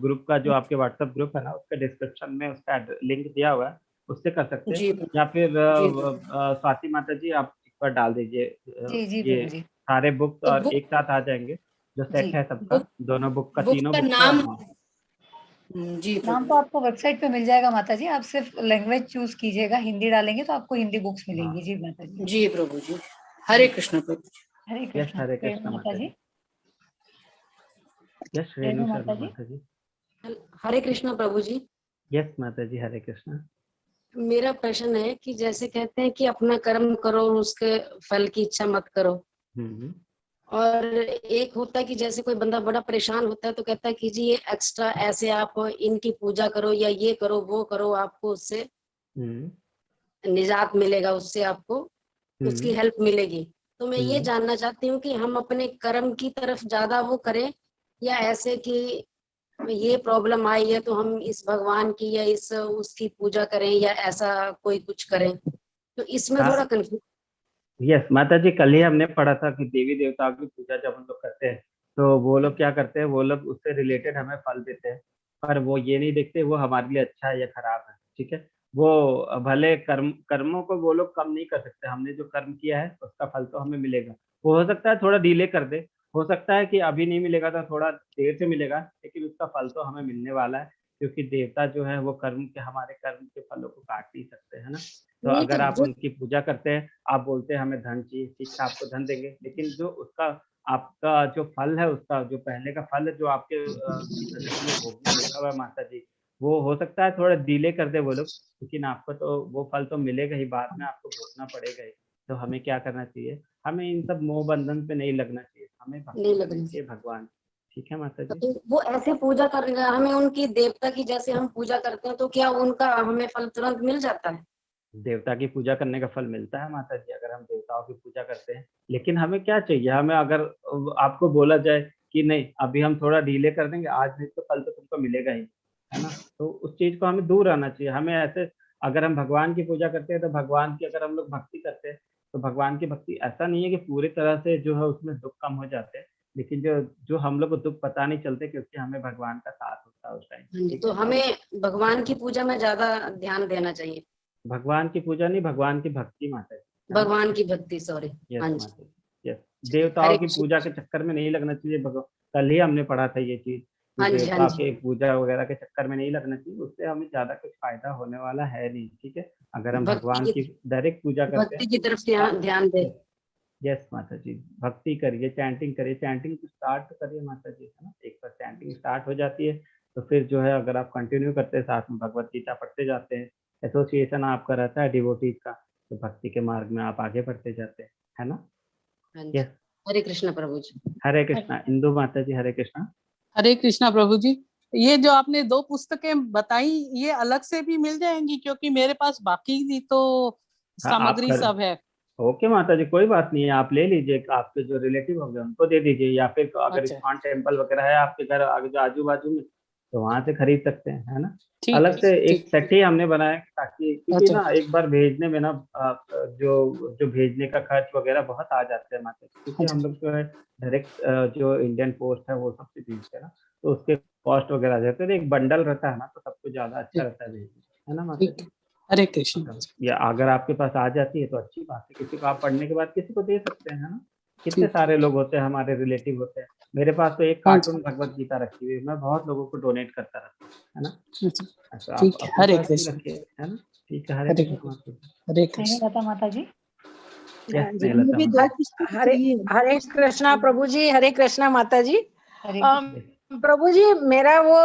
ग्रुप का जो आपके व्हाट्सएप ग्रुप है ना, उसके डिस्क्रिप्शन में उसका लिंक दिया हुआ है, उससे कर सकते हैं। या फिर स्वाति माता जी आप एक बार डाल दीजिए, ये सारे बुक्स और एक साथ आ जाएंगे, जो सेट है सबका, दोनों बुक का, तीनों बुक का नाम। जी नाम तो आपको वेबसाइट पे मिल जाएगा माता जी, आप सिर्फ लैंग्वेज चूज कीजिएगा, हिंदी डालेंगे तो आपको हिंदी बुक्स मिलेंगी। जी माता जी। जी प्रभु जी। हरे कृष्ण प्रभु। हरे कृष्ण। हरे कृष्ण माता जी। यस रेणु शर्मा माता जी। हरे कृष्ण प्रभु जी। यस माता जी, हरे कृष्ण। मेरा प्रश्न है कि जैसे कहते हैं कि अपना कर्म करो और उसके फल की इच्छा मत करो, और एक होता है कि जैसे कोई बंदा बड़ा परेशान होता है तो कहता है कि जी ये एक्स्ट्रा ऐसे आप इनकी पूजा करो या ये करो वो करो, आपको उससे निजात मिलेगा, उससे आपको उसकी हेल्प मिलेगी। तो मैं ये जानना चाहती हूँ कि हम अपने कर्म की तरफ ज्यादा वो करें, या ऐसे कि ये प्रॉब्लम आई है तो हम इस भगवान की या इस उसकी पूजा करें, या ऐसा कोई कुछ करें, तो इसमें थोड़ा कंफ्यूज। यस माता जी, कल ही हमने पढ़ा था कि देवी देवताओं की पूजा जब हम लोग करते हैं तो वो लोग क्या करते हैं, वो लोग उससे रिलेटेड हमें फल देते हैं, पर वो ये नहीं देखते वो हमारे लिए अच्छा है या खराब है। ठीक है, वो भले कर्मों को वो लोग कम नहीं कर सकते, हमने जो कर्म किया है उसका फल तो हमें मिलेगा। वो हो सकता है थोड़ा डिले कर दे, हो सकता है कि अभी नहीं मिलेगा तो थोड़ा देर से मिलेगा, लेकिन उसका फल तो हमें मिलने वाला है, क्योंकि देवता जो है वो हमारे कर्म के फलों को काट नहीं सकते, है ना। तो नहीं अगर आप जो उनकी पूजा करते हैं, आप बोलते हैं हमें धन चाहिए, ठीक है आपको धन देंगे, लेकिन जो उसका आपका जो फल है, उसका जो पहले का फल है जो आपके नसीब में भोग में लिखा हुआ है माता जी, वो हो सकता है थोड़ा डिले कर दे वो लोग, लेकिन आपको तो वो फल तो मिलेगा ही, बाद में आपको भोगना पड़ेगा ही। तो हमें क्या करना चाहिए, हमें इन सब मोह बंधन पे नहीं लगना चाहिए, हमें भक्ति नहीं करनी लगनी चाहिए भगवान। ठीक है माता जी। तो वो ऐसे पूजा कर, हमें उनकी देवता की जैसे हम पूजा करते हैं तो क्या उनका हमें फल तुरंत मिल जाता है? देवता की पूजा करने का फल मिलता है माता जी, अगर हम देवताओं की पूजा करते हैं, लेकिन हमें क्या चाहिए, हमें अगर आपको बोला जाए कि नहीं अभी हम थोड़ा डिले कर देंगे, आज नहीं तो कल तो तुमको मिलेगा ही, है ना, तो उस चीज को हमें दूर रहना चाहिए। हमें ऐसे अगर हम भगवान की पूजा करते हैं तो भगवान की अगर हम लोग भक्ति करते हैं तो भगवान की भक्ति ऐसा नहीं है कि पूरी तरह से जो है उसमें दुख कम हो जाते हैं, लेकिन जो जो हम लोग को दुख पता नहीं चलते, क्योंकि हमें भगवान का साथ होता है उस टाइम। हाँ जी, ठीक तो है, हमें भगवान की पूजा में ज्यादा ध्यान देना चाहिए। भगवान की पूजा नहीं, भगवान की भक्ति माता जी, है ना। भगवान की भक्ति, सॉरी। यस हाँ जी, माता जी, यस। देवताओं हरे की कृष्ण। पूजा के चक्कर में नहीं लगना चाहिए, कल ही हमने पढ़ा था ये चीज कि हाँ जी, हाँ देवता जी, के पूजा वगैरह के चक्कर में नहीं लगना चाहिए, उससे हमें ज्यादा कुछ फायदा होने वाला है नहीं। ठीक है, अगर हम भगवान की डायरेक्ट पूजा करते भक्ति हैं। की तरफ ध्यान दे। यस माता जी, भक्ति करिए, चैंटिंग करिए, चैंटिंग स्टार्ट करिए माता जी, है ना। एक बार चैंटिंग स्टार्ट हो जाती है तो फिर जो है अगर आप कंटिन्यू करते हैं, साथ में भगवत गीता पढ़ते जाते हैं, एसोसिएशन आपका रहता है डिवोटीज का, तो भक्ति के मार्ग में आप आगे बढ़ते जाते हैं, है ना। हाँ जी, यस, हरे कृष्ण प्रभु जी। हरे कृष्णा। इंदु माता जी, हरे कृष्णा। हरे कृष्णा प्रभु जी। ये जो आपने 2 पुस्तकें बताई ये अलग से भी मिल जाएंगी, क्योंकि मेरे पास बाकी भी तो हाँ आप सामग्री कर, सब है। ओके माता जी, कोई बात नहीं है, आप ले लीजिए, आपके जो रिलेटिव होंगे उनको दे दीजिए, या फिर अगर अच्छा, इस्कॉन टेम्पल वगैरह है आपके घर आगे जो आजू बाजू में, तो वहां से खरीद सकते हैं, है ना। ठीक अलग है, से एक ठीक। सेट ही हमने बनाया है, ताकि क्योंकि अच्छा, ना एक बार भेजने में ना जो जो भेजने का खर्च वगैरह बहुत आ जाते हैं माता जी, क्योंकि अच्छा, हम लोग जो है डायरेक्ट जो इंडियन पोस्ट है वो सबसे भेजते हैं ना, तो उसके कॉस्ट वगैरह आ जाते हैं, तो एक बंडल रहता है ना, तो सबको ज्यादा अच्छा ठीक, रहता है भेजने, है ना माता ठीक। जी। हरे कृष्ण। तो या अगर आपके पास आ जाती है तो अच्छी बात है, किसी को आप पढ़ने के बाद किसी को दे सकते हैं, है ना। कितने ठीक। सारे लोग होते हैं हमारे रिलेटिव होते हैं, मेरे पास तो एक हाँ जी, कार्टून भगवत गीता रखी हुई है, मैं बहुत लोगों को डोनेट करता रहता हूँ, है ना। अच्छा, तो आप ठीक है। अपने हरे पास भी कृष्ण, रखिए, है ना। ठीक है, हरे हरे कृष्ण कृष्ण, माता जी। हरे नहीं कृष्ण। लता माता जी। यस जी, नहीं मुझे लता भी माता 2 जी। पुस्तक हरे चाहिए। हरे कृष्णा प्रभु जी, हरे कृष्णा माता जी। हरे प्रभु जी मेरा वो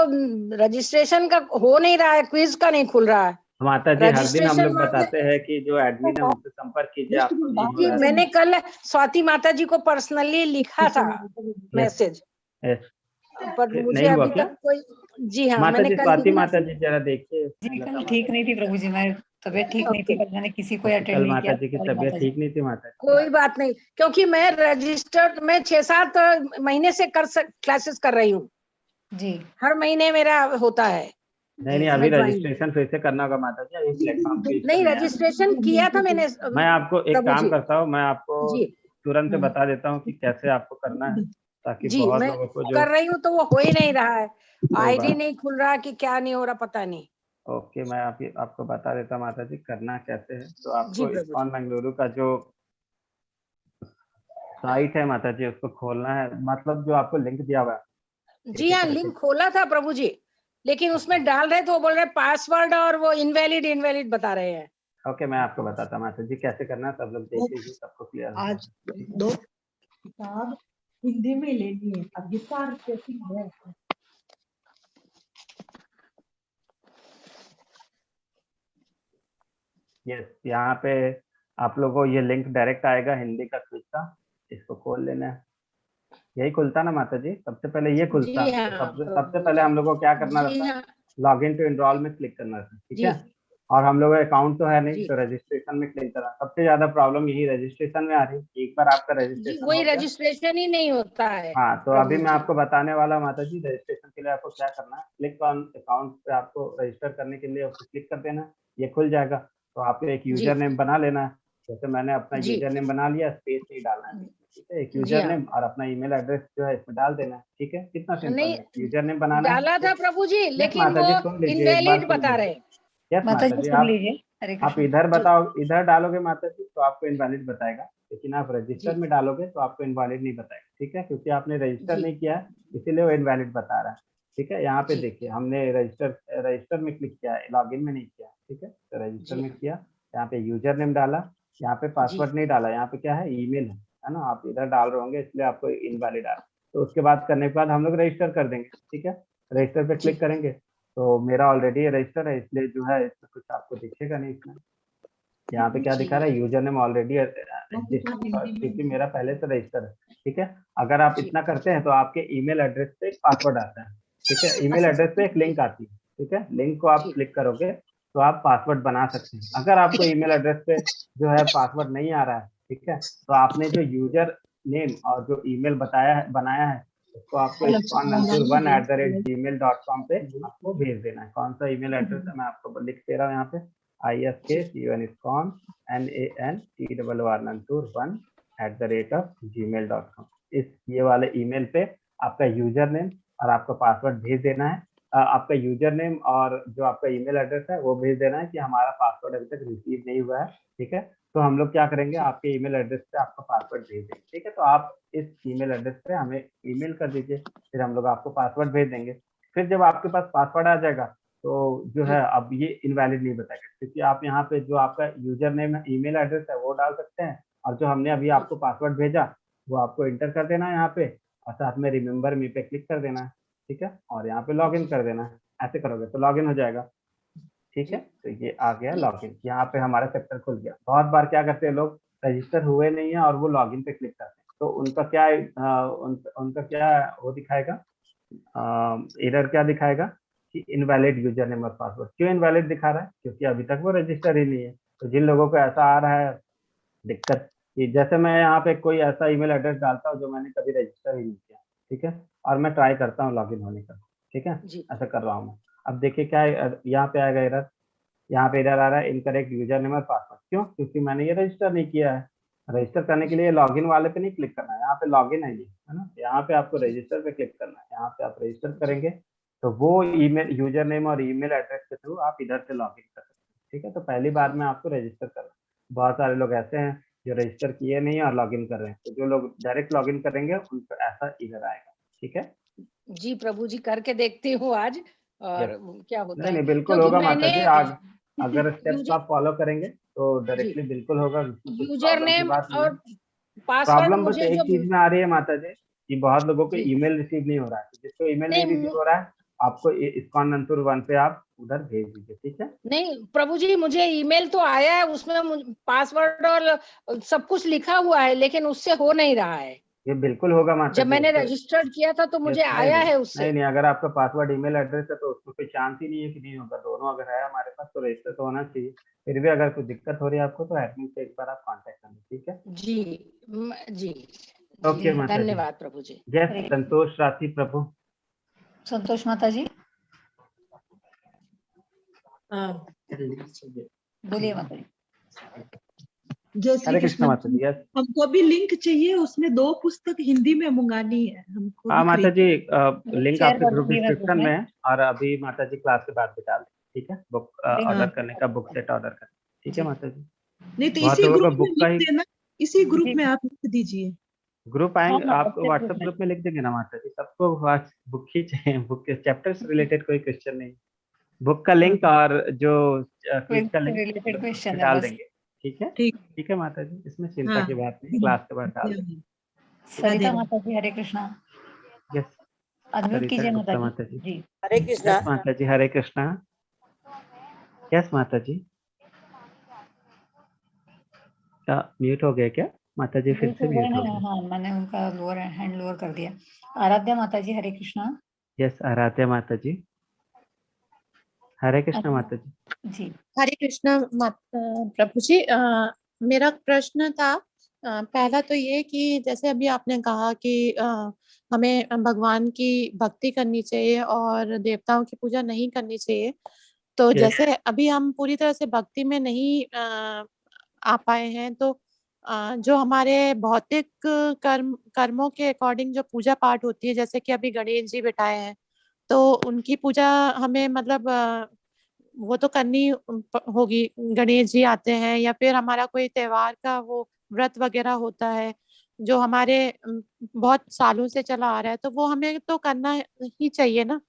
रजिस्ट्रेशन का हो नहीं रहा है, क्विज का नहीं खुल रहा है माता जी हर दिन हम रजिस्ट्रेशन लोग बताते हैं कि जो एडमिन है उनसे संपर्क कीजिए, आपको नहीं हो जी, रहा है मैंने कल स्वाति माता जी को पर्सनली लिखा था मैसेज, यस, पर मुझे नहीं हुआ अभी क्या तक कोई। जी हाँ, माता मैंने जी, कल स्वाति लिखा। माता जी जरा देखिए, जी लता कल माता ठीक जी। नहीं थी प्रभु जी, मैं तबीयत ठीक नहीं थी, कल मैंने किसी को ओके, अटेंड कल नहीं माता किया, जी की सॉरी तबीयत माता जी। ठीक नहीं थी माता जी। कोई बात नहीं, क्योंकि मैं रजिस्टर्ड मैं 6-7 महीने से क्लासेस कर रही हूँ, जी हर महीने मेरा होता है। नहीं नहीं, अभी मैं ज्वाइन रजिस्ट्रेशन फिर से करना होगा माता जी, अभी प्लेटफॉर्म पे इसका नहीं, नया। रजिस्ट्रेशन किया था मैंने मैं आपको एक प्रभु काम जी। करता हूँ, मैं आपको जी तुरंत बता देता हूँ कि कैसे आपको करना है, ताकि जी, बहुत मैं लोगों को जो। कर रही हूँ तो वो हो ही नहीं रहा है, कोई आईडी बात, नहीं खुल रहा कि क्या नहीं हो रहा, पता नहीं। ओके, मैं आपको बता देता हूँ माता जी करना कैसे है। तो जी आपको प्रभु जी। इस्कॉन बेंगलुरु का जो साइट है माता जी उसको खोलना है, मतलब जो आपको लिंक दिया हुआ है जी हाँ, लिंक खोला था प्रभु जी, लेकिन उसमें डाल रहे तो वो बोल रहे पासवर्ड और वो इनवैलिड बता रहे हैं। ओके, मैं आपको बताता हूँ माता जी कैसे करना है, सब लोग देख लीजिए, सबको क्लियर हो आज जाएगा। 2 किताब हिंदी में लेनी है, अब विस्तार कैसी है। यस, यहाँ पे आप लोगों को ये लिंक डायरेक्ट आएगा हिंदी का क्विज का, इसको खोल लेना है। यही खुलता ना माता जी, सबसे पहले ये खुलता। जी हाँ, सबसे पहले हम लोग को क्या करना जी रहता है, हाँ, लॉग इन टू एनरोल में क्लिक करना था, ठीक जी है। और हम लोग का अकाउंट तो है नहीं, जी तो रजिस्ट्रेशन में क्लिक करा। सबसे ज्यादा प्रॉब्लम यही रजिस्ट्रेशन में आ रही है। एक बार आपका जी, रजिस्ट्रेशन वही हो गया, रजिस्ट्रेशन ही नहीं होता है हाँ, तो अभी प्रभु मैं जी। आपको बताने वाला माता जी, रजिस्ट्रेशन के लिए आपको क्या करना है, क्लिक ऑन अकाउंट पे आपको रजिस्टर करने के लिए उसको क्लिक कर देना है, ये खुल जाएगा। तो आपको एक जी यूजर नेम बना लेना है। जैसे मैंने अपना जी यूजर नेम बना लिया, स्पेस नहीं डालना है, ठीक है। एक जी यूजर हाँ, नेम और अपना ईमेल एड्रेस जो है इसमें डाल देना है, ठीक है। कितना सिंपल नहीं है, यूजर नेम बनाना है। डाला था प्रभु जी, यस लेकिन माता वो जी, सुन लीजिए, एक बार इनवैलिड सुन बता लीजिए। रहे। यस माता माता जी जी, सुन लीजिए, हरे आप कृष्ण। इधर जी बताओ, इधर डालोगे माता जी तो आपको इनवैलिड बताएगा, लेकिन आप रजिस्टर जी में डालोगे तो आपको इनवैलिड नहीं बताएगा, ठीक है। क्योंकि आपने रजिस्टर जी नहीं किया है, इसीलिए वो इनवैलिड बता रहा है, ठीक है। यहाँ पे जी देखिए, हमने रजिस्टर में क्लिक किया है, लॉगिन में नहीं किया, ठीक है। तो रजिस्टर जी में किया, यहाँ पे यूजर नेम डाला, यहाँ पे जी पासवर्ड नहीं डाला, यहाँ पे क्या है, ईमेल है ना। आप इधर डाल रहे होंगे, इसलिए आपको इनवैलिड आ रहा है। तो उसके बाद करने के बाद हम लोग रजिस्टर कर देंगे, ठीक है। रजिस्टर पे जी क्लिक करेंगे, तो मेरा ऑलरेडी रजिस्टर है, इसलिए जो है इसमें कुछ आपको दिखेगा नहीं। इसमें यहाँ पे क्या दिखा रहा है, यूजर नेम ऑलरेडी एग्जिस्ट, क्योंकि मेरा पहले से रजिस्टर है, ठीक है। अगर आप जी इतना करते हैं तो आपके ईमेल एड्रेस पे एक पासवर्ड आता है, ठीक है। ईमेल एड्रेस पे एक लिंक आती है, ठीक है। लिंक को आप जी क्लिक करोगे तो आप पासवर्ड बना सकते हैं। अगर आपको ईमेल एड्रेस पे जो है पासवर्ड नहीं आ रहा है, ठीक है, तो आपने जो यूजर नेम और जो ईमेल बनाया है उसको आपको iskonantur1@gmail.com पे आपको भेज देना है। कौन सा ईमेल एड्रेस है मैं आपको लिख दे रहा हूँ यहाँ पे, iskcunantur1@gmail.com। इस ये वाले ईमेल पे आपका यूजर नेम और आपका पासवर्ड भेज देना है। आपका यूजर नेम और जो आपका ईमेल एड्रेस है वो भेज देना है कि हमारा पासवर्ड अभी तक रिसीव नहीं हुआ है, ठीक है। तो हम लोग क्या करेंगे, आपके ईमेल एड्रेस पे आपका पासवर्ड भेज देंगे, ठीक है। तो आप इस ईमेल एड्रेस पे हमें ईमेल कर दीजिए, फिर हम लोग आपको पासवर्ड भेज देंगे। फिर जब आपके पास पासवर्ड आ जाएगा तो जो है अब ये इनवैलिड नहीं बताएगा, क्योंकि आप यहाँ पे जो आपका यूजर नेम ईमेल एड्रेस है वो डाल सकते हैं, और जो हमने अभी आपको पासवर्ड भेजा वो आपको इंटर कर देना है यहाँ पे, और साथ में रिमेम्बर मी पे क्लिक कर देना है, ठीक है। और यहाँ पे लॉग इन कर देना है। ऐसे करोगे तो लॉग इन हो जाएगा, ठीक है। तो ये आ गया लॉगिन, यहाँ पे हमारा चैप्टर खुल गया। बहुत बार क्या करते हैं लोग, रजिस्टर हुए नहीं है और वो लॉगिन पे क्लिक करते हैं, तो उनका क्या उनका क्या वो दिखाएगा, एरर क्या दिखाएगा कि इनवैलिड यूजर नेम और पासवर्ड। क्यों इनवैलिड दिखा रहा है, क्योंकि अभी तक वो रजिस्टर ही नहीं है। तो जिन लोगों को ऐसा आ रहा है दिक्कत, कि जैसे मैं यहाँ पे कोई ऐसा ईमेल एड्रेस डालता हूँ जो मैंने कभी रजिस्टर ही नहीं किया, ठीक है, और मैं ट्राई करता हूँ लॉगिन होने का, ठीक है, जी ऐसा कर रहा हूँ मैं। अब देखिए क्या यहाँ पे आएगा एरर, यहाँ पे एरर आ रहा है, इनकरेक्ट यूजर नेम और पासवर्ड। क्यों, क्योंकि मैंने ये रजिस्टर नहीं किया है। रजिस्टर करने के लिए लॉगिन वाले पे नहीं क्लिक करना है, यहाँ पे लॉगिन है ये, है ना। यहाँ पे आपको रजिस्टर पे क्लिक करना है, यहाँ पे आप रजिस्टर करेंगे तो वो ईमेल यूजर नेम और ईमेल एड्रेस के थ्रू आप इधर से लॉगिन कर सकते हैं, ठीक है। तो पहली बार में आपको रजिस्टर करना है। बहुत सारे लोग ऐसे हैं जो रजिस्टर किए नहीं और लॉगिन कर रहे हैं, तो जो लोग डायरेक्ट लॉगिन करेंगे उनको ऐसा इधर आएगा, ठीक है। जी प्रभु जी, करके देखती हूँ आज, और यस, क्या होता नहीं है, नहीं बिल्कुल क्योंकि होगा माता मैंने जी। अगर स्टेप्स यूजर आप फॉलो करेंगे तो जी डायरेक्टली बिल्कुल होगा, इसमें कुछ यूजर प्रॉब्लम की नेम बात नहीं है। और पासवर्ड प्रॉब्लम बस मुझे एक जो चीज में आ रही है माता जी, कि बहुत लोगों को जी ईमेल रिसीव नहीं हो रहा है। तो जिसको ईमेल नहीं नहीं रिसीव हो रहा है, आपको इस्कॉन नंतुर 1 पे आप उधर भेज दीजिए, ठीक है। नहीं प्रभु जी, मुझे ईमेल तो आया है, उसमें पासवर्ड और सब कुछ लिखा हुआ है, लेकिन उससे हो नहीं रहा है। ये बिल्कुल होगा माता जब जी मैंने उससे। रजिस्टर्ड किया था तो यस, मुझे नहीं आया नहीं है उससे। नहीं नहीं, अगर आपका पासवर्ड ईमेल एड्रेस है तो उसमें कोई चांस ही नहीं है कि नहीं होगा। दोनों अगर है हमारे पास तो रजिस्टर तो होना चाहिए। फिर भी अगर कोई दिक्कत हो रही है आपको तो एडमिन से एक बार आप कांटेक्ट करना, ठीक है। जी ओके माता जी, धन्यवाद प्रभु जी। यस, संतोष राशि प्रभु। संतोष माता जी बोलिए माता जी। जय श्री हरे कृष्ण कृष्ण। माता जी। यस, हमको भी लिंक चाहिए, उसमें 2 पुस्तक हिंदी में मंगानी है हमको। हाँ माता जी, लिंक शेयर आपके कर ग्रुप दूंगी मैं ग्रुप डिस्क्रिप्शन में। में है, और अभी माता जी क्लास के बाद बता दें, ठीक है। बुक लिंक ऑर्डर करने का, बुक सेट ऑर्डर करना, ठीक है जी। माता जी। नहीं तो बहुत इसी लोगों ग्रुप का में बुक का लिख ही देना, इसी ग्रुप जी में आप लिख दीजिए। ग्रुप हाँ आएंगे, हाँ आपको व्हाट्सएप व्हाट्सएप ग्रुप में। ग्रुप में लिख देंगे ना माता जी। सबको बुक ही चाहिए, बुक के चैप्टर से रिलेटेड कोई क्वेश्चन नहीं, बुक का लिंक और जो क्विज का लिंक रिलेटेड क्वेश्चन है डाल बस। देंगे, ठीक है। ठीक। ठीक है माता जी, इसमें चिंता हाँ की बात नहीं, क्लास के बाद डाल देंगे। सरिता राधे माता जी हरे कृष्णा। यस, अनम्यूट सरिता कीजिए गुप्ता माता माता जी। जी। जी हरे कृष्णा। यस माता जी, हरे कृष्णा। यस माता जी, क्या म्यूट हो गया क्या माता जी फिर से म्यूट हो गए। हाँ, मैंने उनका लोअर हैंड लोअर कर दिया। आराध्या माता जी, हरे कृष्णा। यस, आराध्या माता जी, हरे कृष्णा माता जी। जी, हरे कृष्णा प्रभु जी। मेरा प्रश्न था, पहला तो ये कि जैसे अभी आपने कहा कि हमें भगवान की भक्ति करनी चाहिए और देवताओं की पूजा नहीं करनी चाहिए। तो जैसे अभी हम पूरी तरह से भक्ति में नहीं आ पाए हैं, तो जो हमारे भौतिक कर्मों के अकॉर्डिंग जो पूजा पाठ होती है, जैसे कि अभी गणेश जी बिठाए हैं, तो उनकी पूजा हमें मतलब वो तो करनी होगी। गणेश जी आते हैं या फिर हमारा कोई त्योहार का वो व्रत वगैरह होता है जो हमारे बहुत सालों से चला आ रहा है, तो वो हमें तो करना ही चाहिए ना।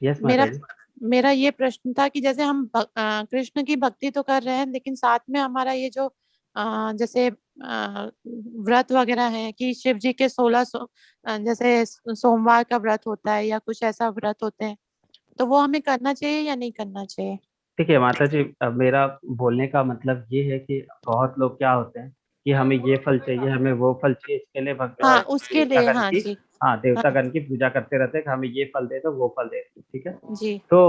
यस मेरा माता जी। मेरा ये प्रश्न था कि जैसे हम कृष्ण की भक्ति तो कर रहे हैं, लेकिन साथ में हमारा ये जो जैसे व्रत वगैरह है कि शिव जी के 16 जैसे सोमवार का व्रत होता है या कुछ ऐसा व्रत होते हैं, तो वो हमें करना चाहिए या नहीं करना चाहिए? ठीक है माता जी, अब मेरा बोलने का मतलब ये है कि बहुत लोग क्या होते हैं कि हमें ये फल चाहिए, हमें वो फल चाहिए, इसके लिए हाँ, उसके लिए, देवतागण हाँ की, जी। हाँ, हाँ देवतागण की पूजा करते रहते हैं कि हमें ये फल दे दो, वो फल दे दो, ठीक है। जी। तो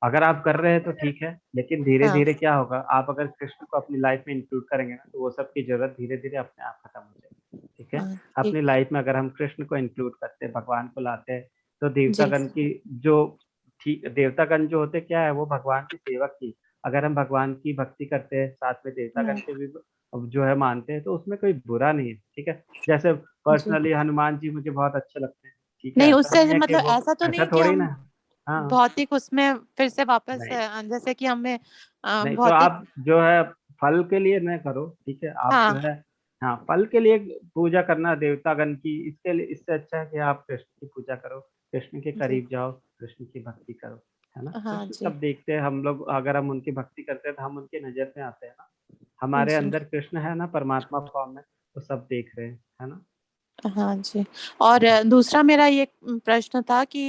अगर आप कर रहे हैं तो ठीक है, लेकिन धीरे हाँ। धीरे क्या होगा, आप अगर कृष्ण को अपनी लाइफ में इंक्लूड करेंगे ना, तो वो सब की जरूरत धीरे धीरे अपने आप खत्म हो जाएगी, ठीक है। हाँ, अपनी ठीक। लाइफ में अगर हम कृष्ण को इंक्लूड करते हैं, भगवान को लाते हैं, तो जी। देवतागण की जो ठीक, देवतागण जो होते क्या है, वो भगवान के सेवक की, अगर हम भगवान की भक्ति करते हैं साथ में देवतागण के भी जो है मानते हैं, तो उसमें कोई बुरा नहीं है, ठीक है। जैसे जी। पर्सनली हनुमान जी मुझे बहुत अच्छे लगते हैं, ठीक है, नहीं, ऐसा उससे नहीं है कि मतलब वो, ऐसा तो ऐसा नहीं कि थोड़ी हम ना। हाँ, भौतिक उसमें फिर से वापस नहीं जैसे कि हमें नहीं, तो भौतिक। आप जो है फल के लिए न करो, ठीक है, आप जो हाँ है, हाँ, फल के लिए पूजा करना देवतागण की, इसके लिए इससे अच्छा है कि आप कृष्ण की पूजा करो, कृष्ण के जी। करीब जाओ, कृष्ण की भक्ति करो, है ना। हाँ कृष्ण जी। सब देखते हैं हम लोग, अगर हम उनकी भक्ति करते हैं तो हम उनकी नजर में आते हैं ना, हमारे जी। अंदर कृष्ण है ना, परमात्मा फॉर्म में, तो सब देख रहे हैं, है ना। हाँ जी। और दूसरा मेरा ये प्रश्न था कि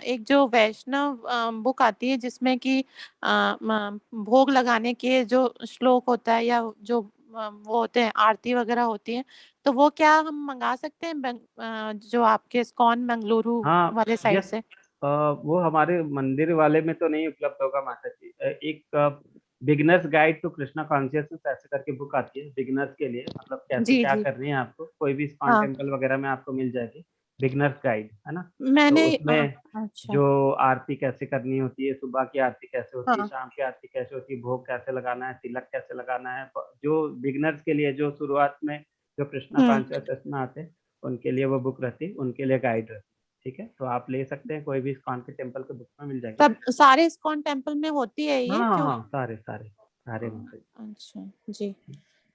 एक जो वैष्णव बुक आती है जिसमें कि भोग लगाने के जो श्लोक होता है या जो वो होते हैं आरती वगैरह होती है, तो वो क्या हम मंगा सकते हैं जो आपके इस्कॉन बेंगलुरु हाँ, वाले साइड यस, से? वो हमारे मंदिर वाले में तो नहीं उपलब्ध होगा माता जी। एक beginners guide to Krishna consciousness ऐसे करके बुक आती है बिगिनर्स के लिए, मतलब कैसे जी क्या जी। करनी है आपको, कोई भी इस्कॉन हाँ, टेम्पल वगैरह में आपको मिल जाएगी बिगिनर्स गाइड, है ना। तो मैंने उसमें अच्छा। जो आरती कैसे करनी होती है, सुबह की आरती कैसे होती है, हाँ। शाम की आरती कैसे होती है, भोग कैसे लगाना है, तिलक कैसे लगाना है, जो बिगिनर्स के लिए, जो शुरुआत में जो कृष्णा कॉन्शियसनेस में आते हैं, उनके लिए वो बुक रहती है, उनके लिए गाइड रहती है, ठीक है। तो आप ले सकते हैं, कोई भी इस्कॉन के टेम्पल के बुक में मिल जाएगी। सब सारे इस्कॉन टेम्पल में होती है ये हाँ हाँ जो? हाँ, सारे सारे सारे माता जी। अच्छा जी।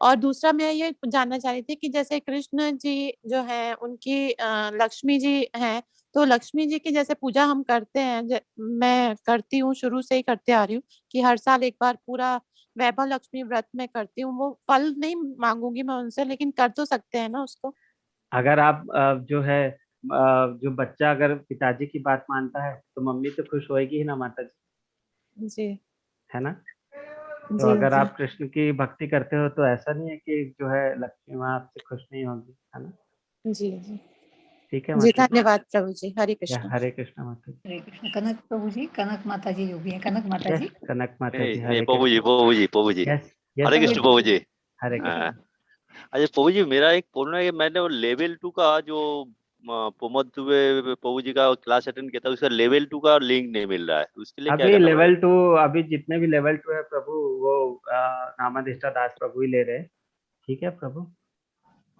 और दूसरा मैं ये जानना चाह रही थी कि जैसे कृष्ण जी जो है उनकी लक्ष्मी जी हैं, तो लक्ष्मी जी की जैसे पूजा हम करते हैं, मैं करती हूँ, शुरू से ही करते आ रही हूँ कि हर साल एक बार पूरा वैभव लक्ष्मी व्रत में करती हूँ। वो फल नहीं मांगूंगी मैं उनसे, लेकिन कर तो सकते हैं ना उसको? अगर आप जो है जो बच्चा अगर पिताजी की बात मानता है, तो मम्मी तो खुश होएगी ही ना माता जी, जी है ना। तो जी। अगर जी आप कृष्ण की भक्ति करते हो, तो ऐसा नहीं है कि जो है लक्ष्मी माँ आपसे खुश नहीं होगी, है ना। जी। जी ठीक है जी। माता जी। धन्यवाद प्रभु जी। हरे या कृष्ण। हरे कृष्ण माता जी। हरे कृष्ण। कनक प्रभु जी, कनक माता जी जो भी है, कनक माता यस, जी। कनक माता जी, नहीं हरे प्रभु जी, कृष्ण। प्रभु जी, प्रभु जी, यस यस हरे कृष्ण माता प्रभु जी, जी। हरे कृष्ण। अच्छा प्रभु जी, मेरा एक बोलना है कि मैंने वो लेवल 2 का जो प्रमोद दुबे प्रभु जी का क्लास अटेंड किया था, उसका लेवल 2 का लिंक नहीं मिल रहा है, उसके लिए क्या अभी करना पड़ेगा? लेवल 2, अभी जितने भी लेवल 2 है प्रभु, वो नामाधिष्ठा दास प्रभु ही ले रहे हैं, ठीक है प्रभु।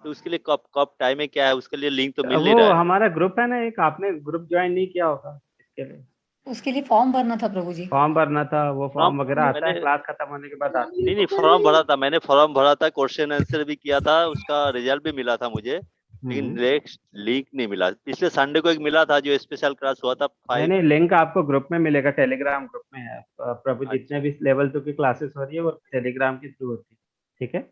तो उसके लिए कब कब टाइम है, क्या है, उसके लिए लिंक तो मिल नहीं वो रहा है। हमारा ग्रुप है ना एक, आपने ग्रुप ज्वाइन नहीं किया होगा, इसके लिए उसके लिए फॉर्म भरना था प्रभु जी। फॉर्म भरना था, वो फॉर्म फॉर्म वगैरह आता मैंने है क्लास खत्म होने के बाद आती है नहीं वो। नहीं, फॉर्म भरा था, मैंने फॉर्म भरा था, क्वेश्चन आंसर भी किया था, उसका रिजल्ट भी मिला था मुझे, लेकिन हम्म। नेक्स्ट लिंक नहीं मिला। पिछले संडे को एक मिला था जो स्पेशल क्लास हुआ था नहीं 5। नहीं, लिंक आपको ग्रुप में मिलेगा, टेलीग्राम ग्रुप में है प्रभु, जितने अच्छा, भी लेवल 2 की क्लासेस हो रही है वो टेलीग्राम के थ्रू होती है, ठीक है।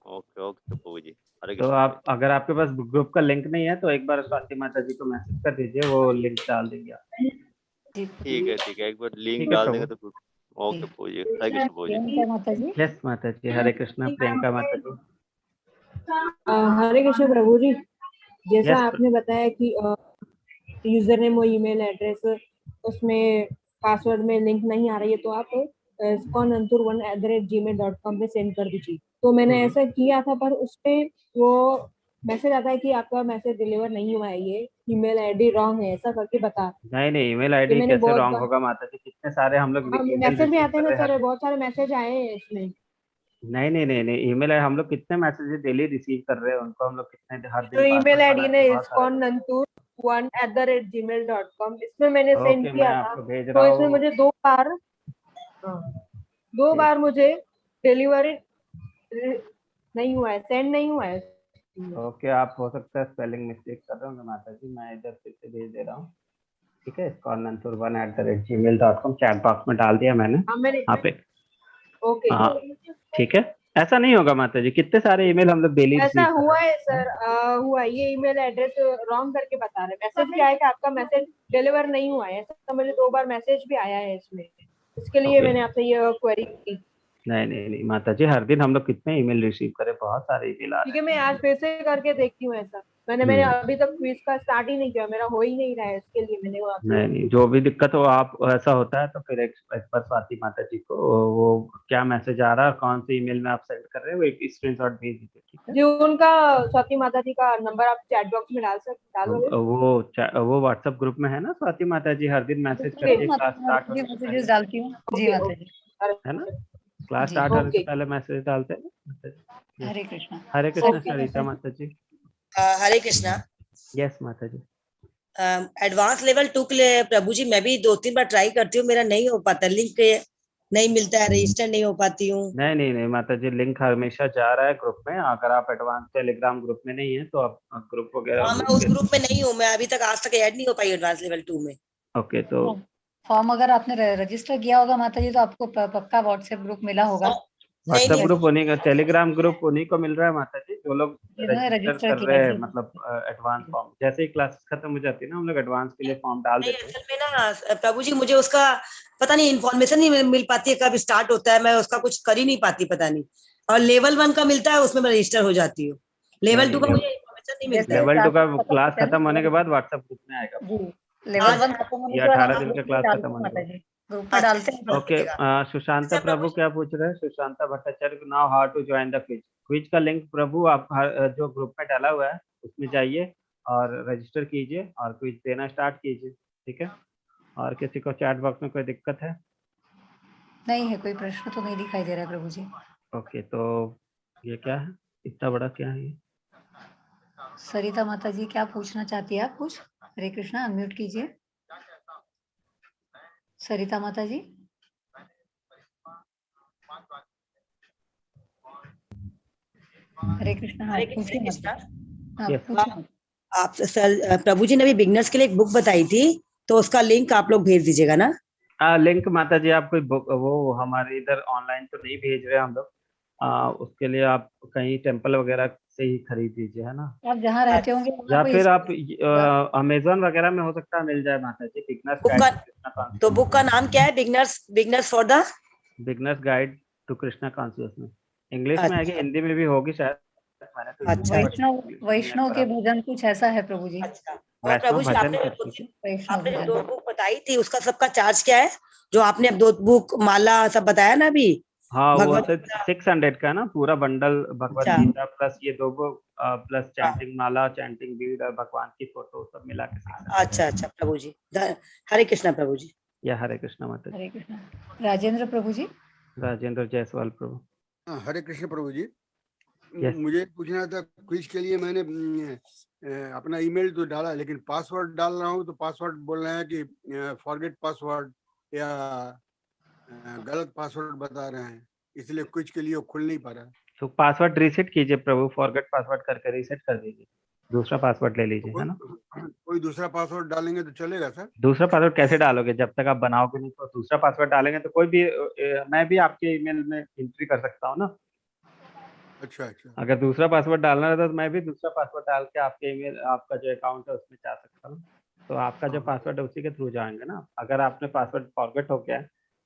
ओके ओके प्रभु जी, हरे तो कृष्ण प्रभु आप, अगर आपके पास ग्रुप का लिंक नहीं है, तो एक बार स्वाति माता जी को मैसेज कर दीजिए, वो लिंक डाल देंगे आप। जी। ठीक है, एक बार लिंक ठीक है डाल प्रभु। देंगे तो ओके प्रभु जी, हरे कृष्ण प्रभु जी। प्रियंका माता जी। यस माता जी, हरे कृष्णा, प्रियंका माता जी। हरे कृष्ण प्रभु जी, जैसा Yes, आपने बताया कि यूजर नेम और ईमेल एड्रेस उसमें पासवर्ड में लिंक नहीं आ रही है तो आप iskonantur1@gmail.com पे सेंड कर दीजिए। तो मैंने ऐसा किया था पर उसपे वो मैसेज आता है कि आपका मैसेज डिलीवर नहीं हुआ है, ये ईमेल आईडी रॉन्ग है, ऐसा करके बता। नहीं ईमेल ये आईडी मैंने कैसे बहुत रॉन्ग बार होगा माता जी, कितने सारे हम लोग ईमेल मैसेज भी रिसीव आते हैं कर ना रहे हैं सर, बहुत सारे मैसेज आए हैं इसमें। नहीं ईमेल है, हम लोग कितने मैसेजेस डेली रिसीव कर रहे हैं, उनको हम लोग कितने हर तो दिन ईमेल पासवर्ड आईडी बनाते ने हैं बहुत सारे। iskonantur1@gmail.com इसमें मैंने सेंड ओके, मैं किया था। आपको भेज तो रहा इसमें हूँ। मुझे दो बार मुझे डिलीवरी नहीं हुआ है, सेंड नहीं हुआ है। ओके, आप हो सकता है स्पेलिंग मिस्टेक कर रहे होंगे माता जी, मैं इधर फिर से भेज दे रहा हूँ। ठीक है, iskonantur1@gmail.com चैट बॉक्स में डाल दिया मैंने। हाँ मैंने आप एक ओके हाँ ठीक है, ऐसा नहीं होगा माता जी, कितने सारे ईमेल हम लोग डेली ऐसा रिसीव कर हुआ रहे है सर, हुआ है। ये ईमेल एड्रेस रॉन्ग करके बता रहे हैं। मैसेज भी आया कि आपका मैसेज डिलीवर नहीं हुआ है, ऐसा तो मुझे 2 बार मैसेज भी आया है इसमें। इसके लिए ओके। मैंने आपसे ये क्वेरी की। नहीं माता जी, हर दिन हम लोग कितने ईमेल रिसीव करें, बहुत सारे ईमेल आ ठीक रहे है, मैं आज फिर से करके देखती हूँ ऐसा। मैंने हैं। अभी तक क्विज का स्टार्ट ही नहीं किया, मेरा हो ही नहीं रहा है, इसके लिए मैंने वो आपसे नहीं जो भी दिक्कत हो, आप ऐसा होता है तो फिर एक्सपर्ट स्वाति माता जी को वो क्या मैसेज आ रहा है, कौन से ईमेल में आप सेंड कर रहे हैं, वो एक स्क्रीनशॉट भेज दीजिए। ठीक है, जी, उनका स्वाति माता जी का नंबर आप चैट बॉक्स में डालोगे? वो व्हाट्सएप ग्रुप में है ना, स्वाति माता जी हर दिन मैसेज करती है क्लास स्टार्ट होने से मैसेजेस पहले, डालती हूँ जी माता जी। है ना, क्लास जी। स्टार्ट होने से पहले मैसेज डालते हैं ना माता जी। हरे कृष्णा। हरे कृष्णा सरिता माता जी। हरे कृष्णा। यस माता जी। एडवांस लेवल 2 के लिए प्रभु जी मैं भी 2-3 बार ट्राई करती हूँ, मेरा नहीं हो पाता, लिंक नहीं मिलता है, रजिस्टर नहीं हो पाती हूँ। नहीं माता जी, लिंक हमेशा जा रहा है ग्रुप में। अगर आप एडवांस टेलीग्राम ग्रुप में नहीं है तो आप ग्रुप वगैरह हाँ, मैं उस ग्रुप में नहीं हूँ, मैं अभी तक आज तक ऐड नहीं हो पाई एडवांस लेवल 2 में। ओके, तो फॉर्म अगर आपने रजिस्टर किया होगा माता जी तो आपको पक्का व्हाट्सएप ग्रुप मिला होगा। व्हाट्सएप ग्रुप उन्हीं का, टेलीग्राम ग्रुप उन्हीं को मिल रहा है माता जी, जो लोग रजिस्टर कर रहे हैं, मतलब एडवांस फॉर्म। जैसे ही क्लासेस खत्म हो जाती है ना, हम लोग एडवांस के लिए फॉर्म डाल देते हैं। असल में ना प्रभु जी, मुझे उसका पता नहीं, इन्फॉर्मेशन नहीं मिल पाती है, कब स्टार्ट होता है, मैं उसका कुछ कर ही नहीं पाती, पता नहीं। और लेवल 1 का मिलता है, उसमें मैं रजिस्टर हो जाती हूँ। लेवल 2 का मुझे इन्फॉर्मेशन नहीं मिलता है। लेवल 2 का क्लास खत्म होने के बाद व्हाट्सएप ग्रुप में आएगा। लेवल 1 खत्म होने ये के बाद 18 दिन का क्लास खत्म होने के बाद ग्रुप में डालते हैं। ओके, सुशांता प्रभु क्या पूछ रहे हैं? Sushanta Bhattacharya, now how to join the quiz. Quiz का लिंक प्रभु आप जो ग्रुप में डाला हुआ है उसमें जाइए और रजिस्टर कीजिए और क्विज देना स्टार्ट कीजिए। ठीक है, और किसी को चैट बॉक्स में कोई दिक्कत है? नहीं है, कोई प्रश्न तो नहीं दिखाई दे रहा है प्रभु जी। ओके, तो ये क्या है, इतना बड़ा क्या है ये? सरिता माता जी क्या पूछना चाहती है आप? कुछ हरे कृष्णा, अनम्यूट कीजिए सरिता माता जी। हरे कृष्णा। हरे कृष्णा। आप सर प्रभु जी ने भी बिगनर्स के लिए एक बुक बताई थी, तो उसका लिंक आप लोग भेज दीजिएगा ना? लिंक माता जी आप कोई बुक वो हमारे इधर ऑनलाइन तो नहीं भेज रहे हम लोग, उसके लिए आप कहीं टेम्पल वगैरह से ही खरीद लीजिए, है ना। आप जहाँ रहते होंगे या फिर आप अमेजोन वगैरह में हो सकता है मिल जाए माता जी, बिगनर्स गाइड। तो बुक का नाम क्या है? Beginners for the beginners guide to Krishna consciousness. English में आएगी, हिंदी में भी होगी शायद। वैष्णव के भजन कुछ ऐसा है प्रभु जी। और प्रभु जी आपने जो 2 बुक बताई थी उसका सबका चार्ज क्या है? जो आपने अब 2 बुक माला सब बताया ना अभी। हाँ, वो 600 का ना पूरा बंडल, भगवत गीता प्लस ये 2 बुक प्लस चैंटिंग माला, चैंटिंग बीड और भगवान की फोटो सब मिला के 600। अच्छा प्रभु जी, हरे कृष्णा प्रभु जी। या हरे कृष्णा माता जी। हरे कृष्णा। राजेंद्र प्रभु जी। राजेंद्र जायसवाल प्रभु। हरे कृष्ण प्रभु जी। मुझे पूछना था, क्विज के लिए मैंने अपना ईमेल तो डाला, लेकिन पासवर्ड डाल रहा हूँ तो पासवर्ड बोल रहे हैं कि फॉरगेट पासवर्ड या गलत पासवर्ड बता रहे हैं, इसलिए क्विज के लिए वो खुल नहीं पा रहा है। तो पासवर्ड रीसेट कीजिए प्रभु, फॉरगेट पासवर्ड करके रीसेट कर दीजिए, दूसरा पासवर्ड ले लीजिए, है ना। कोई दूसरा पासवर्ड डालेंगे तो चलेगा सर? दूसरा पासवर्ड कैसे डालोगे? जब तक आप बनाओगे नहीं तो दूसरा पासवर्ड डालेंगे तो कोई भी मैं भी आपके ईमेल में एंट्री कर सकता हूँ ना। अच्छा। अगर दूसरा पासवर्ड डालना रहता तो मैं भी दूसरा पासवर्ड डाल के आपके ईमेल, आपका जो अकाउंट है उसमें जा सकता हूँ। तो आपका जो पासवर्ड है उसी के थ्रू जाएंगे ना। अगर आपने पासवर्ड फॉरगेट हो गया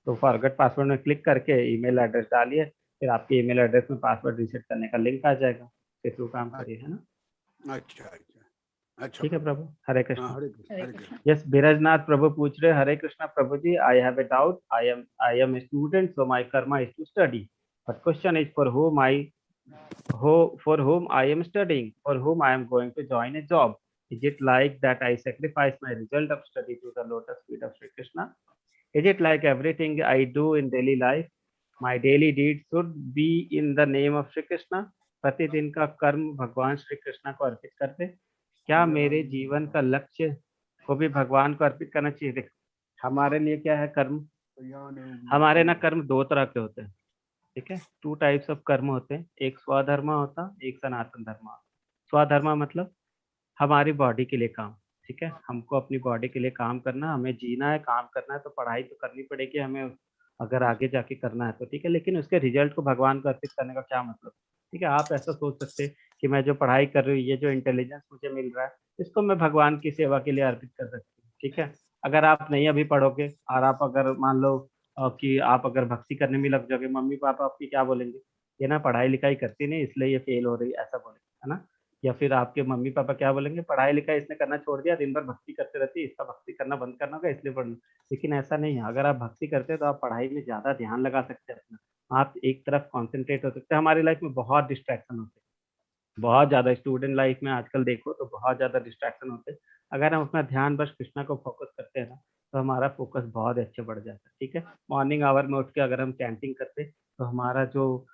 तो फॉरगेट पासवर्ड में क्लिक करके ईमेल एड्रेस डालिए, फिर आपके ईमेल एड्रेस में पासवर्ड रीसेट करने का लिंक आ जाएगा, के थ्रू काम करिए, है ना। अच्छा अच्छा अच्छा ठीक है प्रभु, हरे कृष्ण। हाँ, हरे कृष्ण हरे कृष्ण। यस, बिराजनाथ प्रभु पूछ रहे, हरे कृष्णा प्रभु ji, I have a doubt, I am a student, so my karma is to study, but question is for whom I am studying, for whom I am going to join a job. Is it like that I sacrifice my result of study to the lotus feet of Sri Krishna? Is it like everything I do in daily life, my daily deeds should be in the name of Sri Krishna? प्रतिदिन का कर्म भगवान श्री कृष्ण को अर्पित करते, क्या मेरे जीवन का लक्ष्य को भी भगवान को अर्पित करना चाहिए? देख, हमारे लिए क्या है कर्म? हमारे ना कर्म दो तरह के होते हैं, ठीक है। 2 टाइप्स ऑफ कर्म होते हैं, एक स्वधर्म होता, एक सनातन धर्म होता। स्वधर्म मतलब हमारी बॉडी के लिए काम, ठीक है, हमको अपनी बॉडी के लिए काम करना, हमें जीना है, काम करना है, तो पढ़ाई तो करनी पड़ेगी हमें, अगर आगे जाके करना है तो, ठीक है। लेकिन उसके रिजल्ट को भगवान को अर्पित करने का क्या मतलब? ठीक है, आप ऐसा सोच सकते हैं कि मैं जो पढ़ाई कर रही हूँ, ये जो इंटेलिजेंस मुझे मिल रहा है, इसको मैं भगवान की सेवा के लिए अर्पित कर सकती हूँ, ठीक है। अगर आप नहीं अभी पढ़ोगे और आप अगर मान लो कि आप अगर भक्ति करने में लग जाओगे, मम्मी पापा आपकी क्या बोलेंगे? ये ना पढ़ाई लिखाई करती नहीं इसलिए ये फेल हो रही है, ऐसा बोलेंगे, है ना। या फिर आपके मम्मी पापा क्या बोलेंगे? पढ़ाई लिखाई इसने करना छोड़ दिया, दिन भर भक्ति करते रहती है, इसका भक्ति करना बंद करना होगा इसलिए पढ़ लो। लेकिन ऐसा नहीं है, अगर आप भक्ति करते हैं तो आप पढ़ाई में ज्यादा ध्यान लगा सकते हैं अपना, आप एक तरफ कॉन्सेंट्रेट हो सकते हैं। हमारी लाइफ में बहुत डिस्ट्रैक्शन होते हैं, बहुत ज्यादा, स्टूडेंट लाइफ में आजकल देखो तो बहुत ज्यादा डिस्ट्रैक्शन होते हैं। अगर हम अपना ध्यान बस कृष्णा को फोकस करते हैं ना, तो हमारा फोकस बहुत अच्छे बढ़ जाता है, ठीक है। मॉर्निंग आवर में उठ के अगर हम चैंटिंग करते तो हमारा जो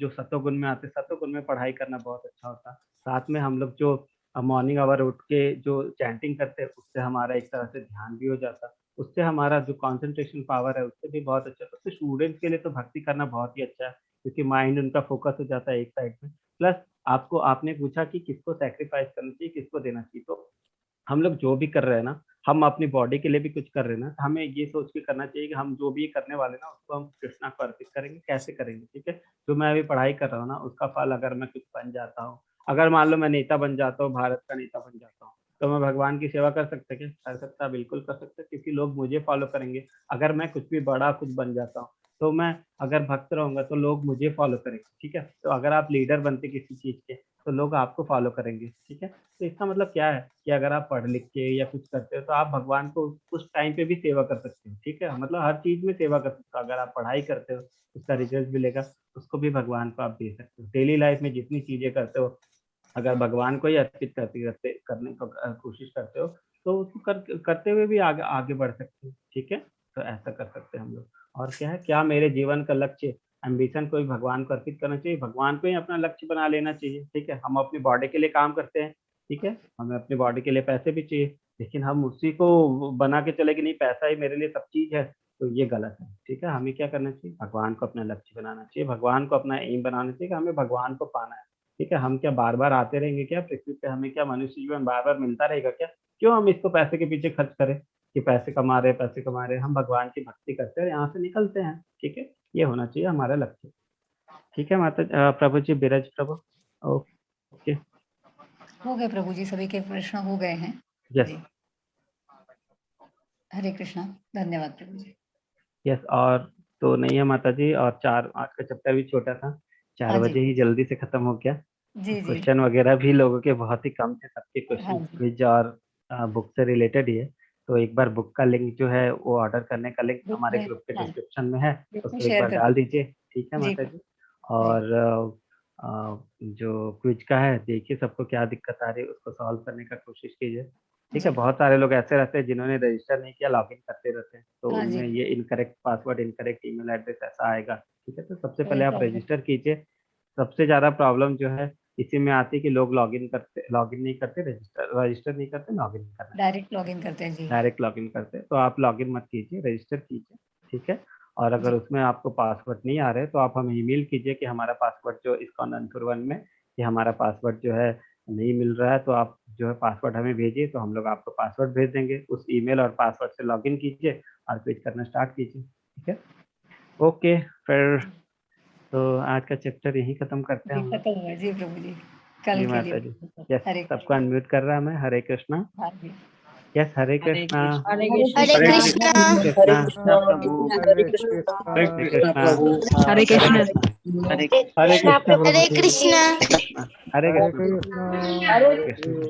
सतोगुण में आते, सतोगुण में पढ़ाई करना बहुत अच्छा होता। साथ में हम लोग जो मॉर्निंग आवर उठ के जो चैंटिंग करते हैं, उससे हमारा एक तरह से ध्यान भी हो जाता, उससे हमारा जो कंसंट्रेशन पावर है उससे भी बहुत अच्छा। तो स्टूडेंट्स के लिए तो भक्ति करना बहुत ही अच्छा है, क्योंकि माइंड उनका फोकस हो जाता है एक साइड में। प्लस आपने पूछा कि किसको सैक्रिफाइस करना चाहिए, किसको देना चाहिए, तो हम लोग जो भी कर रहे हैं ना, हम अपनी बॉडी के लिए भी कुछ कर रहे हैं ना, हमें ये सोच के करना चाहिए कि हम जो भी करने वाले ना उसको हम कृष्णा को अर्पित करेंगे। कैसे करेंगे? ठीक है, जो मैं अभी पढ़ाई कर रहा हूँ ना, उसका फल अगर मैं कुछ बन जाता हूँ, अगर मान लो मैं नेता बन जाता हूँ, भारत का नेता बन जाता हूँ, तो मैं भगवान की सेवा कर सकते क्या? कर सकता, बिल्कुल कर सकते, क्योंकि लोग मुझे फॉलो करेंगे। अगर मैं कुछ भी बड़ा कुछ बन जाता हूँ, तो मैं अगर भक्त रहूंगा तो लोग मुझे फॉलो करेंगे, ठीक है। तो अगर आप लीडर बनते किसी चीज के, तो लोग आपको फॉलो करेंगे, ठीक है। तो इसका मतलब क्या है कि अगर आप पढ़ लिख के या कुछ करते हो, तो आप भगवान को उस टाइम पे भी सेवा कर सकते हो, ठीक है। मतलब हर चीज में सेवा कर सकते हो। अगर आप पढ़ाई करते हो, उसका रिजल्ट मिलेगा, उसको भी भगवान को आप दे सकते हो। डेली लाइफ में जितनी चीजें करते हो, अगर भगवान को ही अर्पित करने को कोशिश करते हो, तो उसको करते हुए भी आगे बढ़ सकते हो, ठीक है। तो ऐसा कर सकते हैं हम लोग। और क्या है, क्या मेरे जीवन का लक्ष्य, एम्बिशन को भी भगवान को अर्पित करना चाहिए, भगवान को ही अपना लक्ष्य बना लेना चाहिए, ठीक है। हम अपनी बॉडी के लिए काम करते हैं, ठीक है, हमें अपनी बॉडी के लिए पैसे भी चाहिए, लेकिन हम उसी को बना के चले कि नहीं पैसा ही मेरे लिए सब चीज है, तो ये गलत है, ठीक है। हमें क्या करना चाहिए? भगवान को अपना लक्ष्य बनाना चाहिए, भगवान को अपना एम बनाना चाहिए कि हमें भगवान को पाना है, ठीक है। हम क्या बार बार आते रहेंगे क्या पृथ्वी पे? हमें क्या मनुष्य जीवन बार बार मिलता रहेगा क्या? क्यों हम इसको पैसे के पीछे खर्च करें कि पैसे कमा रहे, हम भगवान की भक्ति करते हैं, यहाँ से निकलते हैं, ठीक है। ये होना चाहिए हमारा लक्ष्य, ठीक है। माता प्रभु जी, बिरज प्रभु, ओके, हो गए प्रभु जी, सभी के प्रश्न हो गए हैं। यस जी, हरे कृष्णा, धन्यवाद प्रभु जी। यस, और तो नहीं है माता जी, और आज का चैप्टर भी छोटा था, 4 हाँ जी बजे ही जल्दी से खत्म हो गया। जी जी क्वेश्चन वगैरह भी लोगों के बहुत ही कम थे, सबके हाँ क्वेश्चन जी क्विज और बुक से रिलेटेड ही है। तो एक बार बुक का लिंक जो है वो ऑर्डर करने का लिंक ग्रुप हमारे में, ग्रुप के हाँ डिस्क्रिप्शन में है, ग्रुप में उसको एक शेयर बार कर डाल दीजिए, ठीक है जी माता जी। और जो क्विज का है, देखिए सबको क्या दिक्कत आ रही है, उसको सॉल्व करने का कोशिश कीजिए, ठीक है। जी बहुत सारे लोग ऐसे रहते हैं जिन्होंने रजिस्टर नहीं किया, लॉगिन करते रहते हैं, तो हाँ जी, उनमें ये incorrect password, incorrect email address ऐसा आएगा, ठीक है। तो सबसे कोई पहले आप प्रॉब्लम, रजिस्टर कीजिए। सबसे ज्यादा प्रॉब्लम जो है इसी में आती है कि लोग लॉगिन नहीं करते, रजिस्टर नहीं करते, लॉगिन करना, डायरेक्ट लॉगिन करते हैं जी डायरेक्ट लॉगिन करते हैं। तो आप लॉगिन मत कीजिए, रजिस्टर कीजिए, ठीक है। और अगर जी उसमें आपको पासवर्ड नहीं आ रहे, तो आप हमें ईमेल कीजिए कि हमारा पासवर्ड जो इस्कॉन अनपुर में, कि हमारा पासवर्ड जो है नहीं मिल रहा है, तो आप जो है पासवर्ड हमें भेजिए, तो हम लोग आपको पासवर्ड भेज देंगे। उस ईमेल और पासवर्ड से लॉगिन कीजिए और क्विज करना स्टार्ट कीजिए, ठीक है। ओके, फिर तो आज का चैप्टर यही खत्म करते हैं जी हम लोग। खत्म हुआ जी प्रभु जी, कल जी के माता जी, लिए यस, हरे सबको अनम्यूट कर रहा है मैं। हरे कृष्णा। हाँ जी। यस, हरे कृष्णा। हरे हरे कृष्णा। कृष्णा प्रभु। हरे कृष्णा। हरे कृष्णा। हरे कृष्णा। हरे कृष्णा। हरे कृष्णा। हरे कृष्णा।